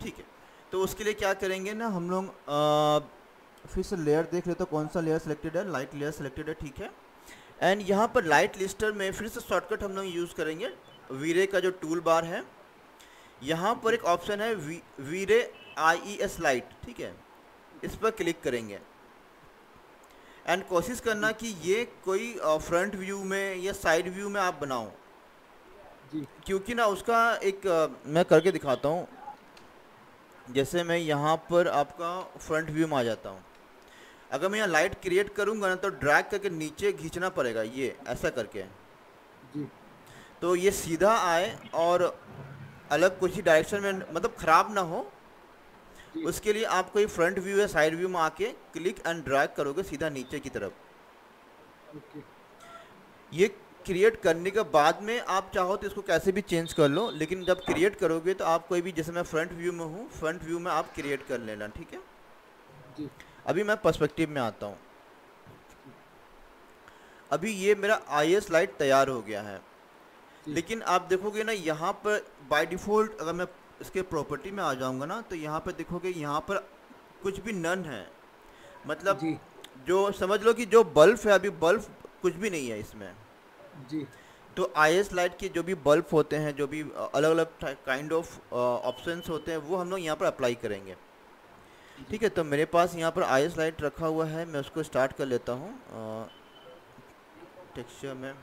ठीक है, तो उसके लिए क्या करेंगे ना हम लोग, फिर से लेयर देख रहे तो कौन सा लेयर सेलेक्टेड है, लाइट लेयर सेलेक्टेड है। ठीक है, एंड यहाँ पर लाइट लिस्टर में फिर से शॉर्टकट हम लोग यूज़ करेंगे वीरे का जो टूल बार है, यहाँ पर एक ऑप्शन है वीरे IES लाइट। ठीक है, इस पर क्लिक करेंगे, एंड कोशिश करना जी कि ये कोई फ्रंट व्यू में या साइड व्यू में आप बनाओ, जी क्योंकि ना उसका एक मैं करके दिखाता हूँ। जैसे मैं यहाँ पर आपका फ्रंट व्यू में आ जाता हूँ, अगर मैं यहाँ लाइट क्रिएट करूँगा ना तो ड्रैग करके नीचे खींचना पड़ेगा, ये ऐसा करके, जी तो ये सीधा आए और अलग कुछ ही डायरेक्शन में, मतलब ख़राब ना हो। जी। उसके लिए आप कोई फ्रंट व्यू या साइड व्यू में आके क्लिक एंड ड्रैग करोगे सीधा नीचे की तरफ, ओके। ये क्रिएट करने के बाद में आप चाहो तो इसको कैसे भी चेंज कर लो, लेकिन जब क्रिएट करोगे तो आप कोई भी, जैसे मैं फ्रंट व्यू में हूँ, फ्रंट व्यू में आप क्रिएट कर लेना, ठीक है। जी। अभी मैं पर्सपेक्टिव में आता हूँ। जी। अभी ये मेरा आई स्लाइड तैयार हो गया है, जी। लेकिन आप देखोगे ना यहाँ पर बाय डिफ़ॉल्ट, अगर मैं इसके प्रॉपर्टी में आ जाऊँगा ना, तो यहाँ पर देखोगे यहाँ पर कुछ भी नन है, मतलब जी। जो समझ लो कि जो बल्ब है, अभी बल्ब कुछ भी नहीं है इसमें। जी। तो आई लाइट के जो भी बल्ब होते हैं, जो भी अलग अलग काइंड ऑफ ऑप्शंस होते हैं, वो हम लोग यहाँ पर अप्लाई करेंगे, जी। ठीक है। तो मेरे पास यहाँ पर आई लाइट रखा हुआ है, मैं उसको स्टार्ट कर लेता हूँ टेक्सचर में,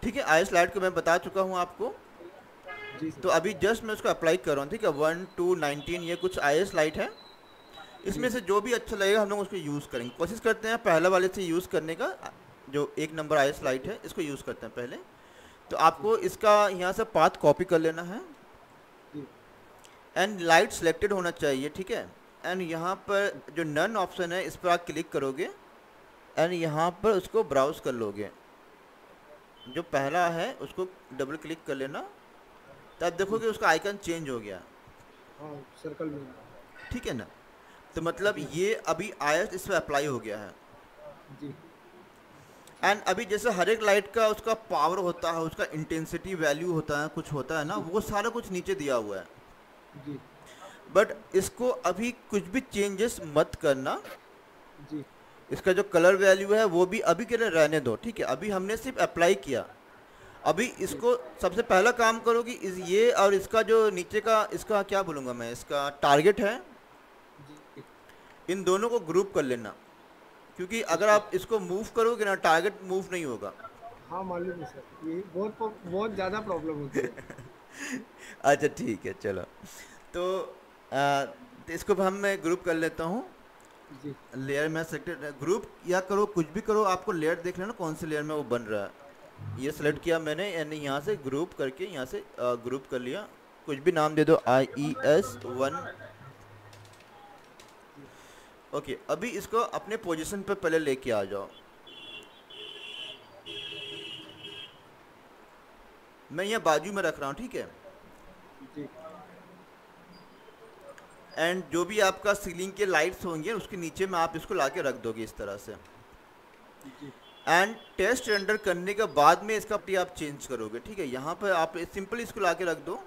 ठीक है। आई लाइट को मैं बता चुका हूँ आपको। जी सर। तो अभी जस्ट मैं उसको अप्लाई कर रहा हूँ, ठीक है। 1 2 19 ये कुछ आई लाइट है, जी। इसमें से जो भी अच्छा लगेगा हम लोग उसको यूज़ करेंगे। कोशिश करते हैं पहला वाले से यूज़ करने का, जो एक नंबर आई लाइट है इसको यूज़ करते हैं पहले। तो जी। आपको इसका यहाँ से पाथ कॉपी कर लेना है, जी। एंड लाइट सेलेक्टेड होना चाहिए, ठीक है। एंड यहाँ पर जो नन ऑप्शन है इस पर आप क्लिक करोगे, एंड यहाँ पर उसको ब्राउज कर लोगे। जो पहला है उसको डबल क्लिक कर लेना, तो आप जी। देखोगे उसका आइकन चेंज हो गया, हाँ, सर्कल में। ठीक है ना। तो मतलब जी। ये अभी आया इस पर अप्लाई हो गया है। जी। एंड अभी जैसे हर एक लाइट का उसका पावर होता है, उसका इंटेंसिटी वैल्यू होता है, कुछ होता है ना, जी। वो सारा कुछ नीचे दिया हुआ है। जी। बट इसको अभी कुछ भी चेंजेस मत करना, जी। इसका जो कलर वैल्यू है वो भी अभी के लिए रहने दो, ठीक है। अभी हमने सिर्फ अप्लाई किया। अभी जी। इसको सबसे पहला काम करो कि ये और इसका जो नीचे का, इसका क्या बोलूँगा मैं, इसका टारगेट है, जी। इन दोनों को ग्रुप कर लेना, क्योंकि अगर ओके। आप इसको मूव करोगे ना, टारगेट मूव नहीं होगा। हाँ, मालूम है सर, ये बहुत ज़्यादा प्रॉब्लम होती है। अच्छा ठीक है, चलो। तो तो इसको हम मैं ग्रुप कर लेता हूँ। जी। लेयर में सेलेक्टेड ग्रुप या करो, कुछ भी करो, आपको लेयर देख लेना कौन से लेयर में वो बन रहा है। ये जी। सेलेक्ट किया मैंने, यानी यहाँ से ग्रुप करके यहाँ से ग्रुप कर लिया। कुछ भी नाम दे दो, IES1। जी। ओके, अभी इसको अपने पोजीशन पे पहले लेके आ जाओ। मैं यहाँ बाजू में रख रहा हूँ, ठीक है। जी। एंड जो भी आपका सीलिंग के लाइट्स होंगे उसके नीचे में आप इसको लाके रख दोगे इस तरह से। जी। एंड टेस्ट रेंडर करने के बाद में इसका आप चेंज करोगे, ठीक है। यहाँ पर आप सिंपली इसको लाके रख दो,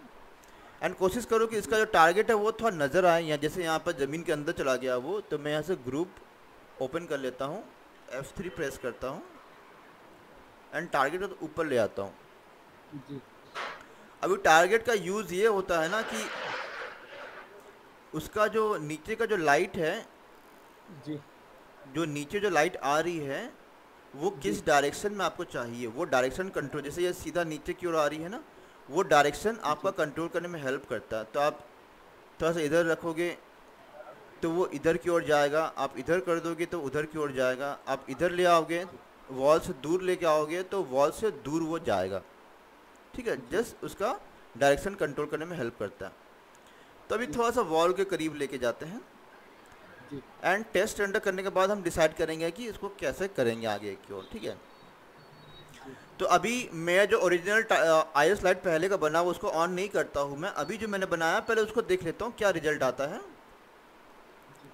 एंड कोशिश करो कि इसका जो टारगेट है वो थोड़ा नज़र आए। या जैसे यहाँ पर ज़मीन के अंदर चला गया वो, तो मैं यहाँ से ग्रुप ओपन कर लेता हूँ, F3 प्रेस करता हूँ, एंड टारगेट को ऊपर ले आता हूँ। जी। अभी टारगेट का यूज़ ये होता है ना कि उसका जो नीचे का जो लाइट है, जी। जो नीचे जो लाइट आ रही है वो जी। किस डायरेक्शन में आपको चाहिए, वो डायरेक्शन कंट्रोल, जैसे ये सीधा नीचे की ओर आ रही है ना, वो डायरेक्शन आपका जी। कंट्रोल करने में हेल्प करता है। तो आप थोड़ा सा इधर रखोगे तो वो इधर की ओर जाएगा, आप इधर कर दोगे तो उधर की ओर जाएगा, आप इधर ले आओगे, वॉल से दूर लेके आओगे तो वॉल से दूर वो जाएगा, ठीक है। जी। जस्ट उसका डायरेक्शन कंट्रोल करने में हेल्प करता है। तो अभी जी। थोड़ा सा वॉल के करीब लेके जाते हैं, जी। एंड टेस्ट रेंडर करने के बाद हम डिसाइड करेंगे कि इसको कैसे करेंगे आगे की ओर, ठीक है। जी। तो अभी मैं जो ओरिजिनल आई लाइट पहले का बना वो उसको ऑन नहीं करता हूँ मैं। अभी जो मैंने बनाया पहले उसको देख लेता हूँ क्या रिजल्ट आता है। जी।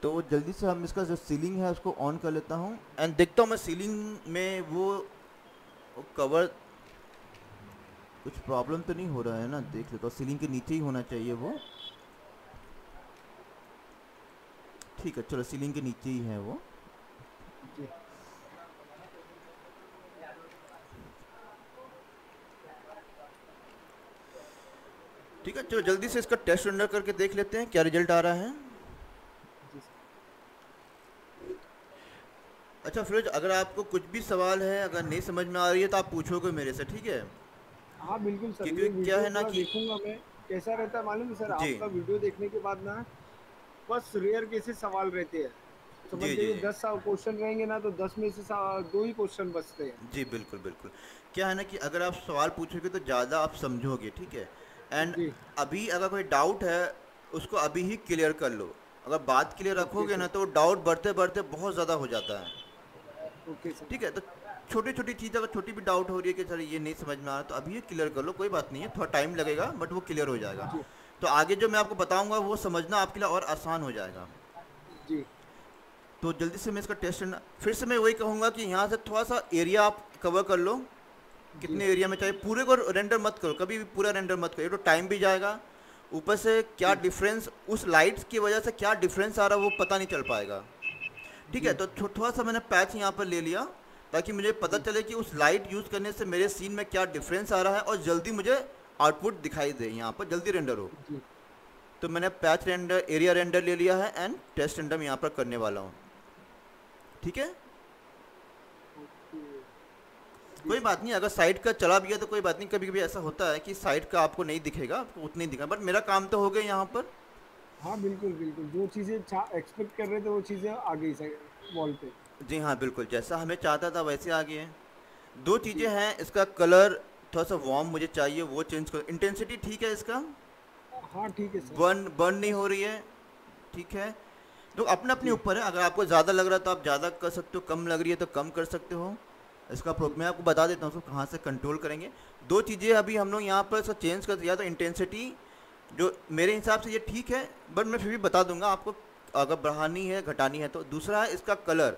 तो जल्दी से हम इसका जो सीलिंग है उसको ऑन कर लेता हूँ, एंड देखता हूँ मैं सीलिंग में वो कवर कुछ प्रॉब्लम तो नहीं हो रहा है ना, देख लेता हूँ। सीलिंग के नीचे ही होना चाहिए वो, ठीक है। चलो सीलिंग के नीचे ही है वो। जी। ठीक है, चलो जल्दी से इसका टेस्ट रन करके देख लेते हैं क्या रिजल्ट आ रहा है। जी सर। अच्छा फिरोज, अगर आपको कुछ भी सवाल है, अगर नहीं समझ में आ रही है तो आप पूछोगे मेरे से, ठीक है। हाँ बिल्कुल सर, क्योंकि ये क्या वीडियो है ना पूरा कि देखूंगा मैं। कैसा रहता है मालूम है सर, जी आपका वीडियो देखने के बाद ना बस रेयर केसेस सवाल रहते हैं। समझ जी जी लीजिए जी 10 क्वेश्चन रहेंगे ना, तो 10 में से 2 ही क्वेश्चन बचते हैं। जी, बिल्कुल बिल्कुल। क्या है ना कि अगर आप सवाल पूछोगे तो ज़्यादा आप समझोगे, ठीक है। एंड जी। अभी अगर कोई डाउट है उसको अभी ही क्लियर कर लो। अगर बात क्लियर ओके रखोगे ना सर। तो डाउट बढ़ते बढ़ते बहुत ज़्यादा हो जाता है। Okay sir. ठीक है, तो छोटी छोटी चीज़ अगर छोटी भी डाउट हो रही है कि सर ये नहीं समझ में आ रहा, तो अभी ये क्लियर कर लो, कोई बात नहीं है, थोड़ा टाइम लगेगा बट वो क्लियर हो जाएगा। जी तो आगे जो मैं आपको बताऊंगा वो समझना आपके लिए और आसान हो जाएगा। जी तो जल्दी से मैं इसका टेस्ट, फिर से मैं वही कहूँगा कि यहाँ से थोड़ा सा एरिया आप कवर कर लो, जी कितने एरिया में चाहिए, पूरे को रेंडर मत करो, कभी भी पूरा रेंडर मत करो, तो टाइम भी जाएगा, ऊपर से क्या जी डिफरेंस उस लाइट्स की वजह से क्या डिफरेंस आ रहा है वो पता नहीं चल पाएगा। ठीक है, जी तो थोड़ा सा मैंने पैच यहाँ पर ले लिया ताकि मुझे पता जी चले कि उस लाइट यूज़ करने से मेरे सीन में क्या डिफरेंस आ रहा है और जल्दी मुझे आउटपुट दिखाई दे, यहाँ पर जल्दी रेंडर हो। जी। तो मैंने पैच रेंडर, एरिया रेंडर ले लिया है एंड टेस्ट रेंडर यहाँ पर करने वाला हूँ। ठीक है, ओके। जी कोई सर। बात नहीं, अगर साइड का चला भी है तो कोई बात नहीं, कभी कभी ऐसा होता है कि साइड का आपको नहीं दिखेगा, आपको उतना ही दिखा, बट मेरा काम तो हो गया यहाँ पर। हाँ बिल्कुल बिल्कुल, जो चीज़ें एक्सपेक्ट कर रहे थे वो चीज़ें आ गई सर वॉल पे। जी हाँ बिल्कुल, जैसा हमें चाहता था वैसे आ गए हैं। दो चीज़ें जी हैं, इसका कलर थोड़ा सा वार्म मुझे चाहिए, वो चेंज करो, इंटेंसिटी ठीक है इसका, हाँ ठीक है सर। बर्न बर्न नहीं हो रही है, ठीक है। तो अपने अपने जी ऊपर है, अगर आपको ज़्यादा लग रहा है तो आप ज़्यादा कर सकते हो, कम लग रही है तो कम कर सकते हो। इसका जी मैं आपको बता देता हूँ उसको कहाँ से कंट्रोल करेंगे। दो चीज़ें अभी हम लोग यहाँ पर इसका चेंज कर दिया, तो इंटेंसिटी जो मेरे हिसाब से ये ठीक है, बट मैं फिर भी बता दूंगा आपको अगर बढ़ानी है घटानी है तो। दूसरा है इसका कलर,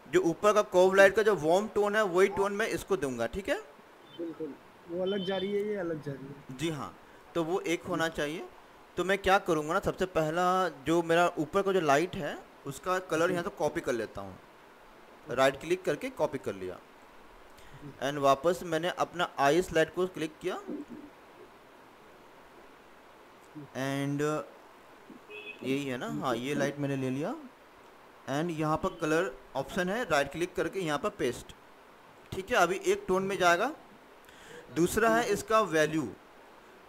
जो ऊपर का कोव जी। लाइट का जो वार्म टोन है वही हाँ टोन मैं इसको दूंगा, ठीक है। बिल्कुल, वो अलग जा रही है, ये अलग जा रही है। जी हाँ, तो वो एक जी होना चाहिए। तो मैं क्या करूँगा ना, सबसे पहला जो मेरा ऊपर का जो लाइट है उसका कलर जी। यहाँ से कॉपी कर लेता हूँ, ओके। राइट क्लिक करके कॉपी कर लिया, जी एंड वापस मैंने अपना आई स्लाइड को क्लिक किया, जी एंड यही है ना, हाँ ये लाइट मैंने ले लिया, एंड यहाँ पर कलर ऑप्शन है, राइट क्लिक करके यहाँ पर पेस्ट। ठीक है, अभी एक टोन में जाएगा। दूसरा है ठीक है। इसका वैल्यू,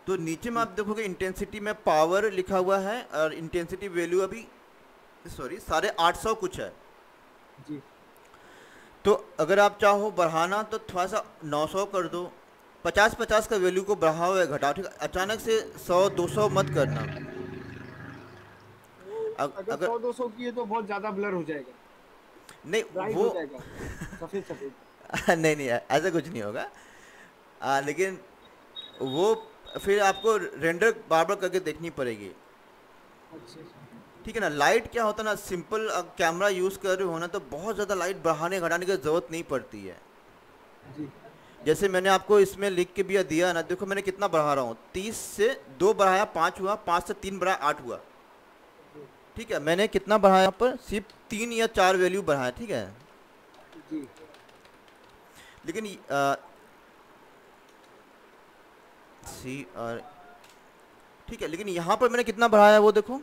तो नीचे में जी आप देखोगे इंटेंसिटी में पावर लिखा हुआ है और इंटेंसिटी वैल्यू अभी सॉरी 850 कुछ है। जी तो अगर आप चाहो बढ़ाना तो थोड़ा सा 900 कर दो, 50-50 का वैल्यू को बढ़ाओ या घटाओ, ठीक है, अचानक से 100-200 मत करना। वो अगर अगर 100-200 की है तो बहुत ज़्यादा ब्लर हो जाएगा, नहीं ब्राइट वो हो जाएगा, सफ़ेद सफ़ेद। नहीं नहीं ऐसा कुछ नहीं होगा, लेकिन वो फिर आपको रेंडर बार बार करके देखनी पड़ेगी। अच्छा अच्छा। ठीक है ना, लाइट क्या होता है ना, सिंपल कैमरा यूज़ कर रहे हो ना तो बहुत ज़्यादा लाइट बढ़ाने घटाने की ज़रूरत नहीं पड़ती है। जी जैसे मैंने आपको इसमें लिख के भी दिया ना, देखो मैंने कितना बढ़ा रहा हूँ, 30 से 2 बढ़ाया 5 हुआ, 5 से 3 बढ़ाया 8 हुआ। जी ठीक है, मैंने कितना बढ़ाया यहाँ पर, सिर्फ 3 या 4 वैल्यू बढ़ाया, ठीक है। जी लेकिन सी और ठीक है, लेकिन यहाँ पर मैंने कितना बढ़ाया वो देखो,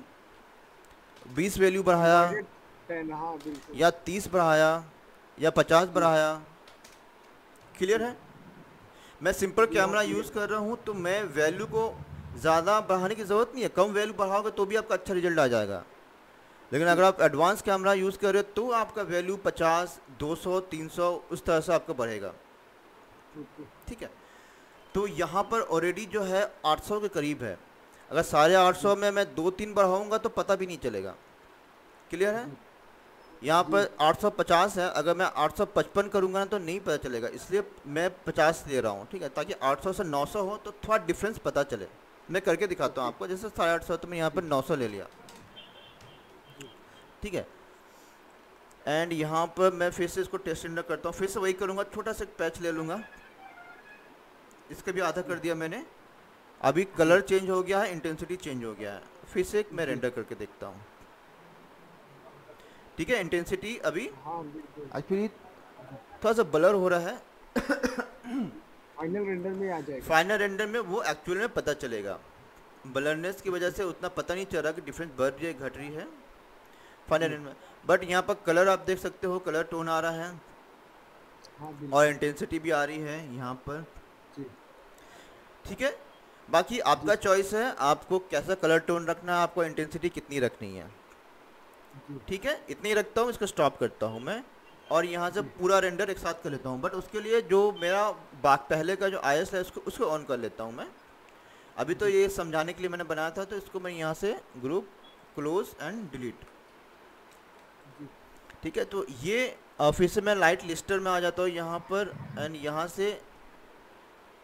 20 वैल्यू बढ़ाया डिवाइडेड 10, हाँ बिल्कुल। या 30 बढ़ाया या 50 जी बढ़ाया, क्लियर जी है। मैं सिंपल जी हाँ कैमरा क्लियर यूज़ है। कर रहा हूँ तो मैं वैल्यू को ज़्यादा बढ़ाने की ज़रूरत नहीं है, कम वैल्यू बढ़ाओगे तो भी आपका अच्छा रिजल्ट आ जाएगा। लेकिन जी अगर आप एडवांस कैमरा यूज़ कर रहे हो तो आपका वैल्यू 50, 200, 300 उस तरह से आपका बढ़ेगा। ओके। ठीक है, तो यहाँ पर ऑलरेडी जो है 800 के करीब है, अगर साढ़े जी 800 में मैं 2-3 बढ़ाऊँगा तो पता भी नहीं चलेगा, क्लियर है। जी यहाँ जी पर 850 है, अगर मैं 855 करूँगा ना तो नहीं पता चलेगा, इसलिए मैं 50 ले रहा हूँ, ठीक है, ताकि 800 से 900 हो तो थोड़ा डिफरेंस पता चले। मैं करके दिखाता हूँ ओके। आपको, जैसे 850 तो मैं यहाँ पर जी 900 ले लिया, जी ठीक है। एंड यहाँ पर मैं फिर से इसको टेस्ट रेंडर करता हूँ, फिर से वही करूँगा, छोटा सा पैच ले लूँगा, इसका भी आधा कर जी दिया मैंने। अभी जी कलर चेंज हो गया है, इंटेंसिटी चेंज हो गया है, फिर से मैं जी रेंडर करके देखता हूँ। ठीक है, इंटेंसिटी अभी हाँ बिल्कुल। एक्चुअली जी थोड़ा सा ब्लर हो रहा है, फाइनल रेंडर में आ जाएगा। फाइनल रेंडर में वो एक्चुअल में पता चलेगा, ब्लरनेस की वजह से उतना पता नहीं चल रहा कि डिफरेंस बढ़ रही है घट रही है फाइनल जी रेंडर में। बट यहाँ पर कलर आप देख सकते हो, कलर टोन आ रहा है हाँ और बिल्कुल। इंटेंसिटी भी आ रही है यहाँ पर। जी ठीक है, बाकी जी आपका चॉइस है, आपको कैसा कलर टोन रखना है, आपको इंटेंसिटी कितनी रखनी है। जी ठीक है, इतनी रखता हूँ, इसको स्टॉप करता हूँ मैं, और यहाँ से जी पूरा रेंडर एक साथ कर लेता हूँ। बट उसके लिए जो मेरा पहले का जो IS है उसको उसको ऑन कर लेता हूँ मैं। अभी तो जी ये समझाने के लिए मैंने बनाया था, तो इसको मैं यहाँ से ग्रुप क्लोज एंड डिलीट। जी ठीक है, तो ये फिर से मैं लाइट लिस्टर में आ जाता हूँ यहाँ पर, एंड यहाँ से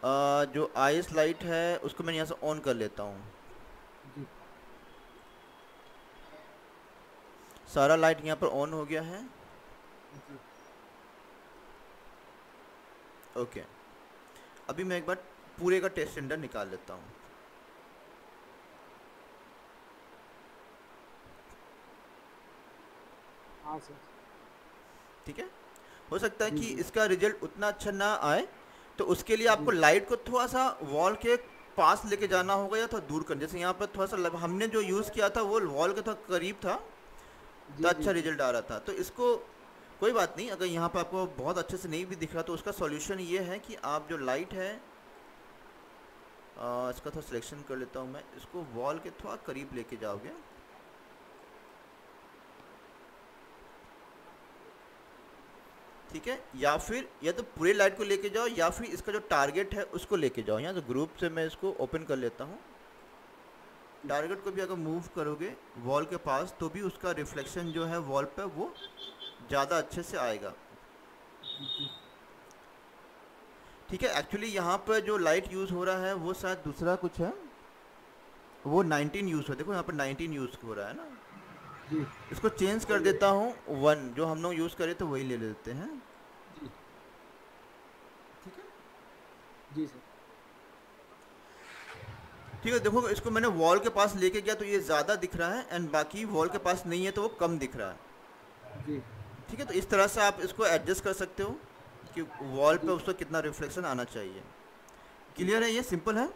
जो आइस लाइट है उसको मैं यहाँ से ऑन कर लेता हूँ। जी सारा लाइट यहाँ पर ऑन हो गया है। जी। ओके, अभी मैं एक बार पूरे का टेस्ट रेंडर निकाल लेता हूँ। हाँ सर। ठीक है, हो सकता है जी कि जी इसका रिजल्ट उतना अच्छा ना आए, तो उसके लिए आपको जी लाइट को थोड़ा सा वॉल के पास लेके जाना होगा या थोड़ा दूर कर, जैसे यहाँ पर थोड़ा सा हमने जो यूज़ किया था वो वॉल के थोड़ा करीब था, तो जी जी अच्छा जी। रिजल्ट आ रहा था। तो इसको कोई बात नहीं, अगर यहाँ पर आपको बहुत अच्छे से नहीं भी दिख रहा तो उसका सॉल्यूशन ये है कि आप जो लाइट है इसका थोड़ा सिलेक्शन कर लेता हूँ मैं, इसको वॉल के थोड़ा करीब लेके जाओगे, ठीक है, या फिर या तो पूरे लाइट को लेके जाओ या फिर इसका जो टारगेट है उसको लेके जाओ। यहाँ तो ग्रुप से मैं इसको ओपन कर लेता हूँ। टारगेट को भी अगर मूव करोगे वॉल के पास तो भी उसका रिफ्लेक्शन जो है वॉल पे वो ज़्यादा अच्छे से आएगा। ठीक है, एक्चुअली यहाँ पर जो लाइट यूज़ हो रहा है वो शायद दूसरा कुछ है, वो 19 यूज़ हो, देखो यहाँ पर 19 यूज़ हो रहा है ना। जी इसको चेंज कर देता हूँ 1, जो हम लोग यूज़ करें तो वही ले लेते हैं। जी ठीक है, जी सर। ठीक है, देखो इसको मैंने वॉल के पास लेके गया तो ये ज़्यादा दिख रहा है, एंड बाकी वॉल के पास नहीं है तो वो कम दिख रहा है। जी ठीक है, तो इस तरह से आप इसको एडजस्ट कर सकते हो कि वॉल पे जी उसको कितना रिफ्लेक्शन आना चाहिए। जी। क्लियर है, ये सिंपल है।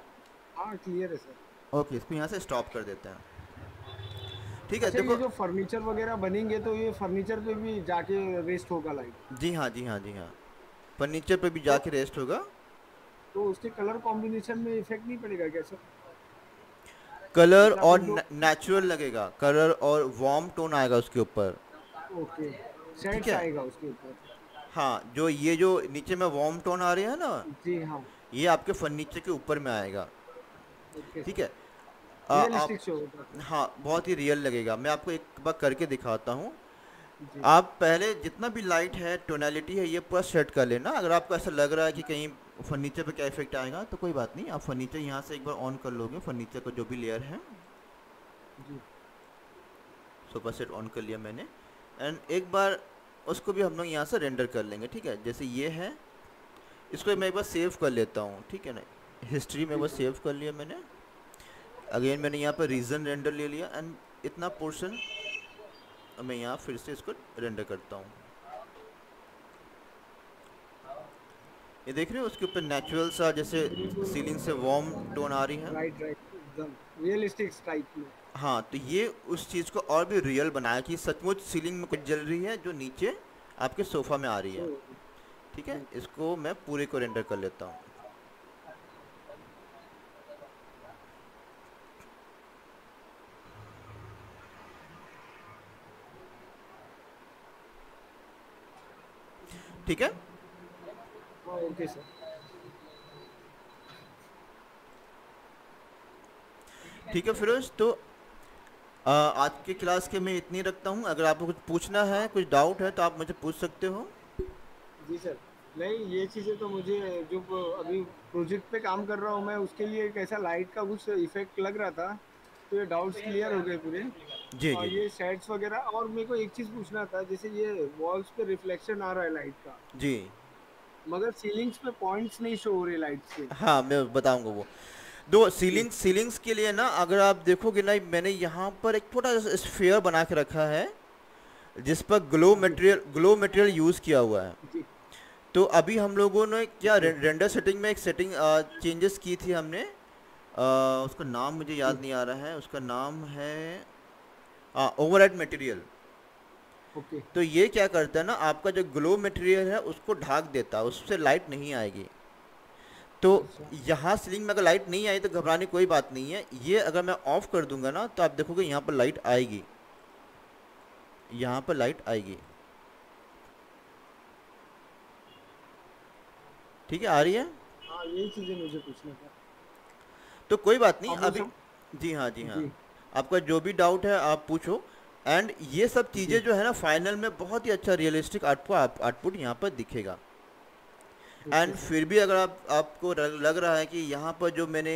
हाँ क्लियर है सर। ओके, इसको यहाँ से स्टॉप कर देते हैं। ठीक है, अच्छा, ये देखो, जो फर्नीचर वगैरह बनेंगे तो ये फर्नीचर पे भी जाके रेस्ट होगा लाइट? जी हाँ, जी हाँ, जी हाँ, फर्नीचर पे भी तो जाके रेस्ट होगा। तो उसके कलर कॉम्बिनेशन में इफेक्ट नहीं पड़ेगा क्या सर? कलर जैसे और अपन दो। नेचुरल लगेगा, कलर और वार्म टोन आएगा उसके ऊपर। ओके। ठीक शेड्स है, आएगा उसके ऊपर। हाँ, जो ये जो नीचे में वार्म टोन आ रही है ना, जी हाँ। ये आपके फर्नीचर के ऊपर में आएगा। ओके ठीक सर। है, आप, रियलिस्टिक शो होगा सर। हाँ, बहुत ही रियल लगेगा। मैं आपको एक बार करके दिखाता हूँ। जी आप पहले जितना भी लाइट है, टोनालिटी है, ये पूरा सेट कर लेना। अगर आपको ऐसा लग रहा है कि कहीं फर्नीचर पे क्या इफेक्ट आएगा तो कोई बात नहीं, आप फर्नीचर यहाँ से एक बार ऑन कर लोगे, फर्नीचर का जो भी लेयर है। जी सोफा सेट ऑन कर लिया मैंने, एंड एक बार उसको भी हम लोग यहाँ से रेंडर कर लेंगे। ठीक है, जैसे ये है, इसको मैं एक बार सेव कर लेता हूँ। ठीक है ना, हिस्ट्री में एक जी बार सर। सेव कर लिया मैंने। अगेन मैंने यहाँ पर रीजन रेंडर ले लिया, एंड इतना पोर्शन मैं यहाँ फिर से इसको रेंडर करता हूँ। ये देख रहे हो, उसके ऊपर नेचुरल सा जैसे सीलिंग से वार्म टोन आ रही है। राइट राइट, एकदम रियलिस्टिक टाइप में। हाँ, तो ये उस चीज़ को और भी रियल बनाया कि सचमुच सीलिंग में कुछ जल रही है जो नीचे आपके सोफ़ा में आ रही सो है। ठीक है, जी इसको मैं पूरे को रेंडर कर लेता हूँ। ठीक है, हाँ ओके सर। ठीक है फिरोज, तो आज के क्लास के मैं इतनी रखता हूँ। अगर आपको कुछ पूछना है, कुछ डाउट है तो आप मुझे पूछ सकते हो। जी सर। नहीं, ये चीज़ें तो मुझे जो अभी प्रोजेक्ट पे काम कर रहा हूँ मैं, उसके लिए एक ऐसा लाइट का कुछ इफेक्ट लग रहा था, तो ये डाउट्स क्लियर हो गए पूरे। जी और जी जी ये शेड्स वगैरह, और मेरे को एक चीज़ पूछना था, जैसे ये वॉल्स पे रिफ्लेक्शन आ रहा है लाइट का, जी। मगर सीलिंग्स पे पॉइंट्स नहीं शो हो रहे लाइट्स के। हाँ, मैं बताऊंगा वो। दो जी सीलिंग्स के लिए ना, अगर आप देखोगे ना, मैंने यहाँ पर एक छोटा सा स्फीयर बना के रखा है जिस पर जी ग्लो मटेरियल यूज़ किया हुआ है। जी। तो अभी हम लोगों ने क्या ओके। रेंडर सेटिंग में एक सेटिंग चेंजेस की थी हमने, उसका नाम मुझे जी याद नहीं आ रहा है, उसका नाम है ओवरराइड मटेरियल। ओके। तो ये क्या करता है ना, आपका जो ग्लो मटेरियल है उसको ढक देता है, उससे लाइट नहीं आएगी। तो अच्छा। यहाँ सीलिंग में अगर लाइट नहीं आई तो घबराने कोई बात नहीं है। ये अगर मैं ऑफ कर दूंगा ना तो आप देखोगे यहाँ पर लाइट आएगी, यहाँ पर लाइट आएगी। ठीक है, आ रही है। हाँ, यही चीज़ें मुझे पूछना था। तो कोई बात नहीं अब वो अभी। सब। जी हाँ, जी हाँ, जी आपका जो भी डाउट है आप पूछो। एंड ये सब जी। चीज़ें जो है ना फाइनल में बहुत ही अच्छा रियलिस्टिक आउटपुट यहाँ पर दिखेगा। Okay and sir. फिर भी अगर आपको लग रहा है कि यहाँ पर जो मैंने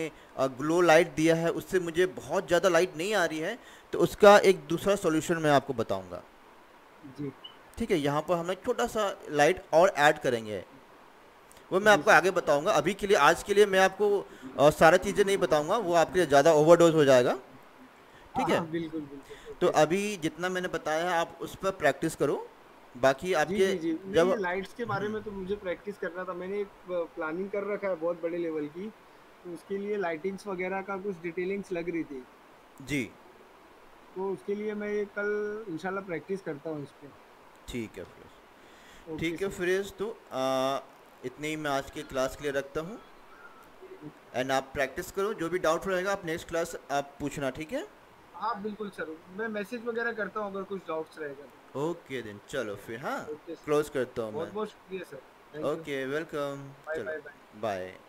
ग्लो लाइट दिया है उससे मुझे बहुत ज़्यादा लाइट नहीं आ रही है, तो उसका एक दूसरा सॉल्यूशन मैं आपको बताऊंगा। जी। ठीक है, यहाँ पर हम एक छोटा सा लाइट और ऐड करेंगे, वो मैं जी आपको सर। आगे बताऊंगा। अभी के लिए, आज के लिए मैं आपको सारा चीज़ें नहीं बताऊंगा, वो आपके लिए ज़्यादा ओवरडोज हो जाएगा। हाँ ठीक है, हाँ, बिल्कुल बिल्कुल, तो ओके सर। अभी जितना मैंने बताया है आप उस पर प्रैक्टिस करो, बाकी जी आपके जी जी, नहीं जब। ये लाइट्स के बारे में तो मुझे प्रैक्टिस करना था, मैंने एक प्लानिंग कर रखा है बहुत बड़े लेवल की, तो उसके लिए लाइटिंग्स वगैरह का कुछ डिटेलिंग्स लग रही थी, जी, तो उसके लिए मैं ये कल इंशाल्लाह प्रैक्टिस करता हूँ इस पे। ठीक है फिर। ओके ठीक है सर। फिर, तो इतने ही मैं आज के क्लास के लिए रखता हूँ। एंड आप प्रैक्टिस करो, जो भी डाउट रहेगा आप नेक्स्ट क्लास आप पूछना, ठीक है। हाँ बिल्कुल सर, मैं मैसेज वगैरह करता हूँ अगर कुछ डाउट्स रहेगा तो। ओके देन, चलो फिर, हाँ, ओके सर। क्लोज करता हूँ बहुत मैं। बहुत शुक्रिया sir. Thank you. Okay, welcome, bye चलो, बाय बाय। बाय।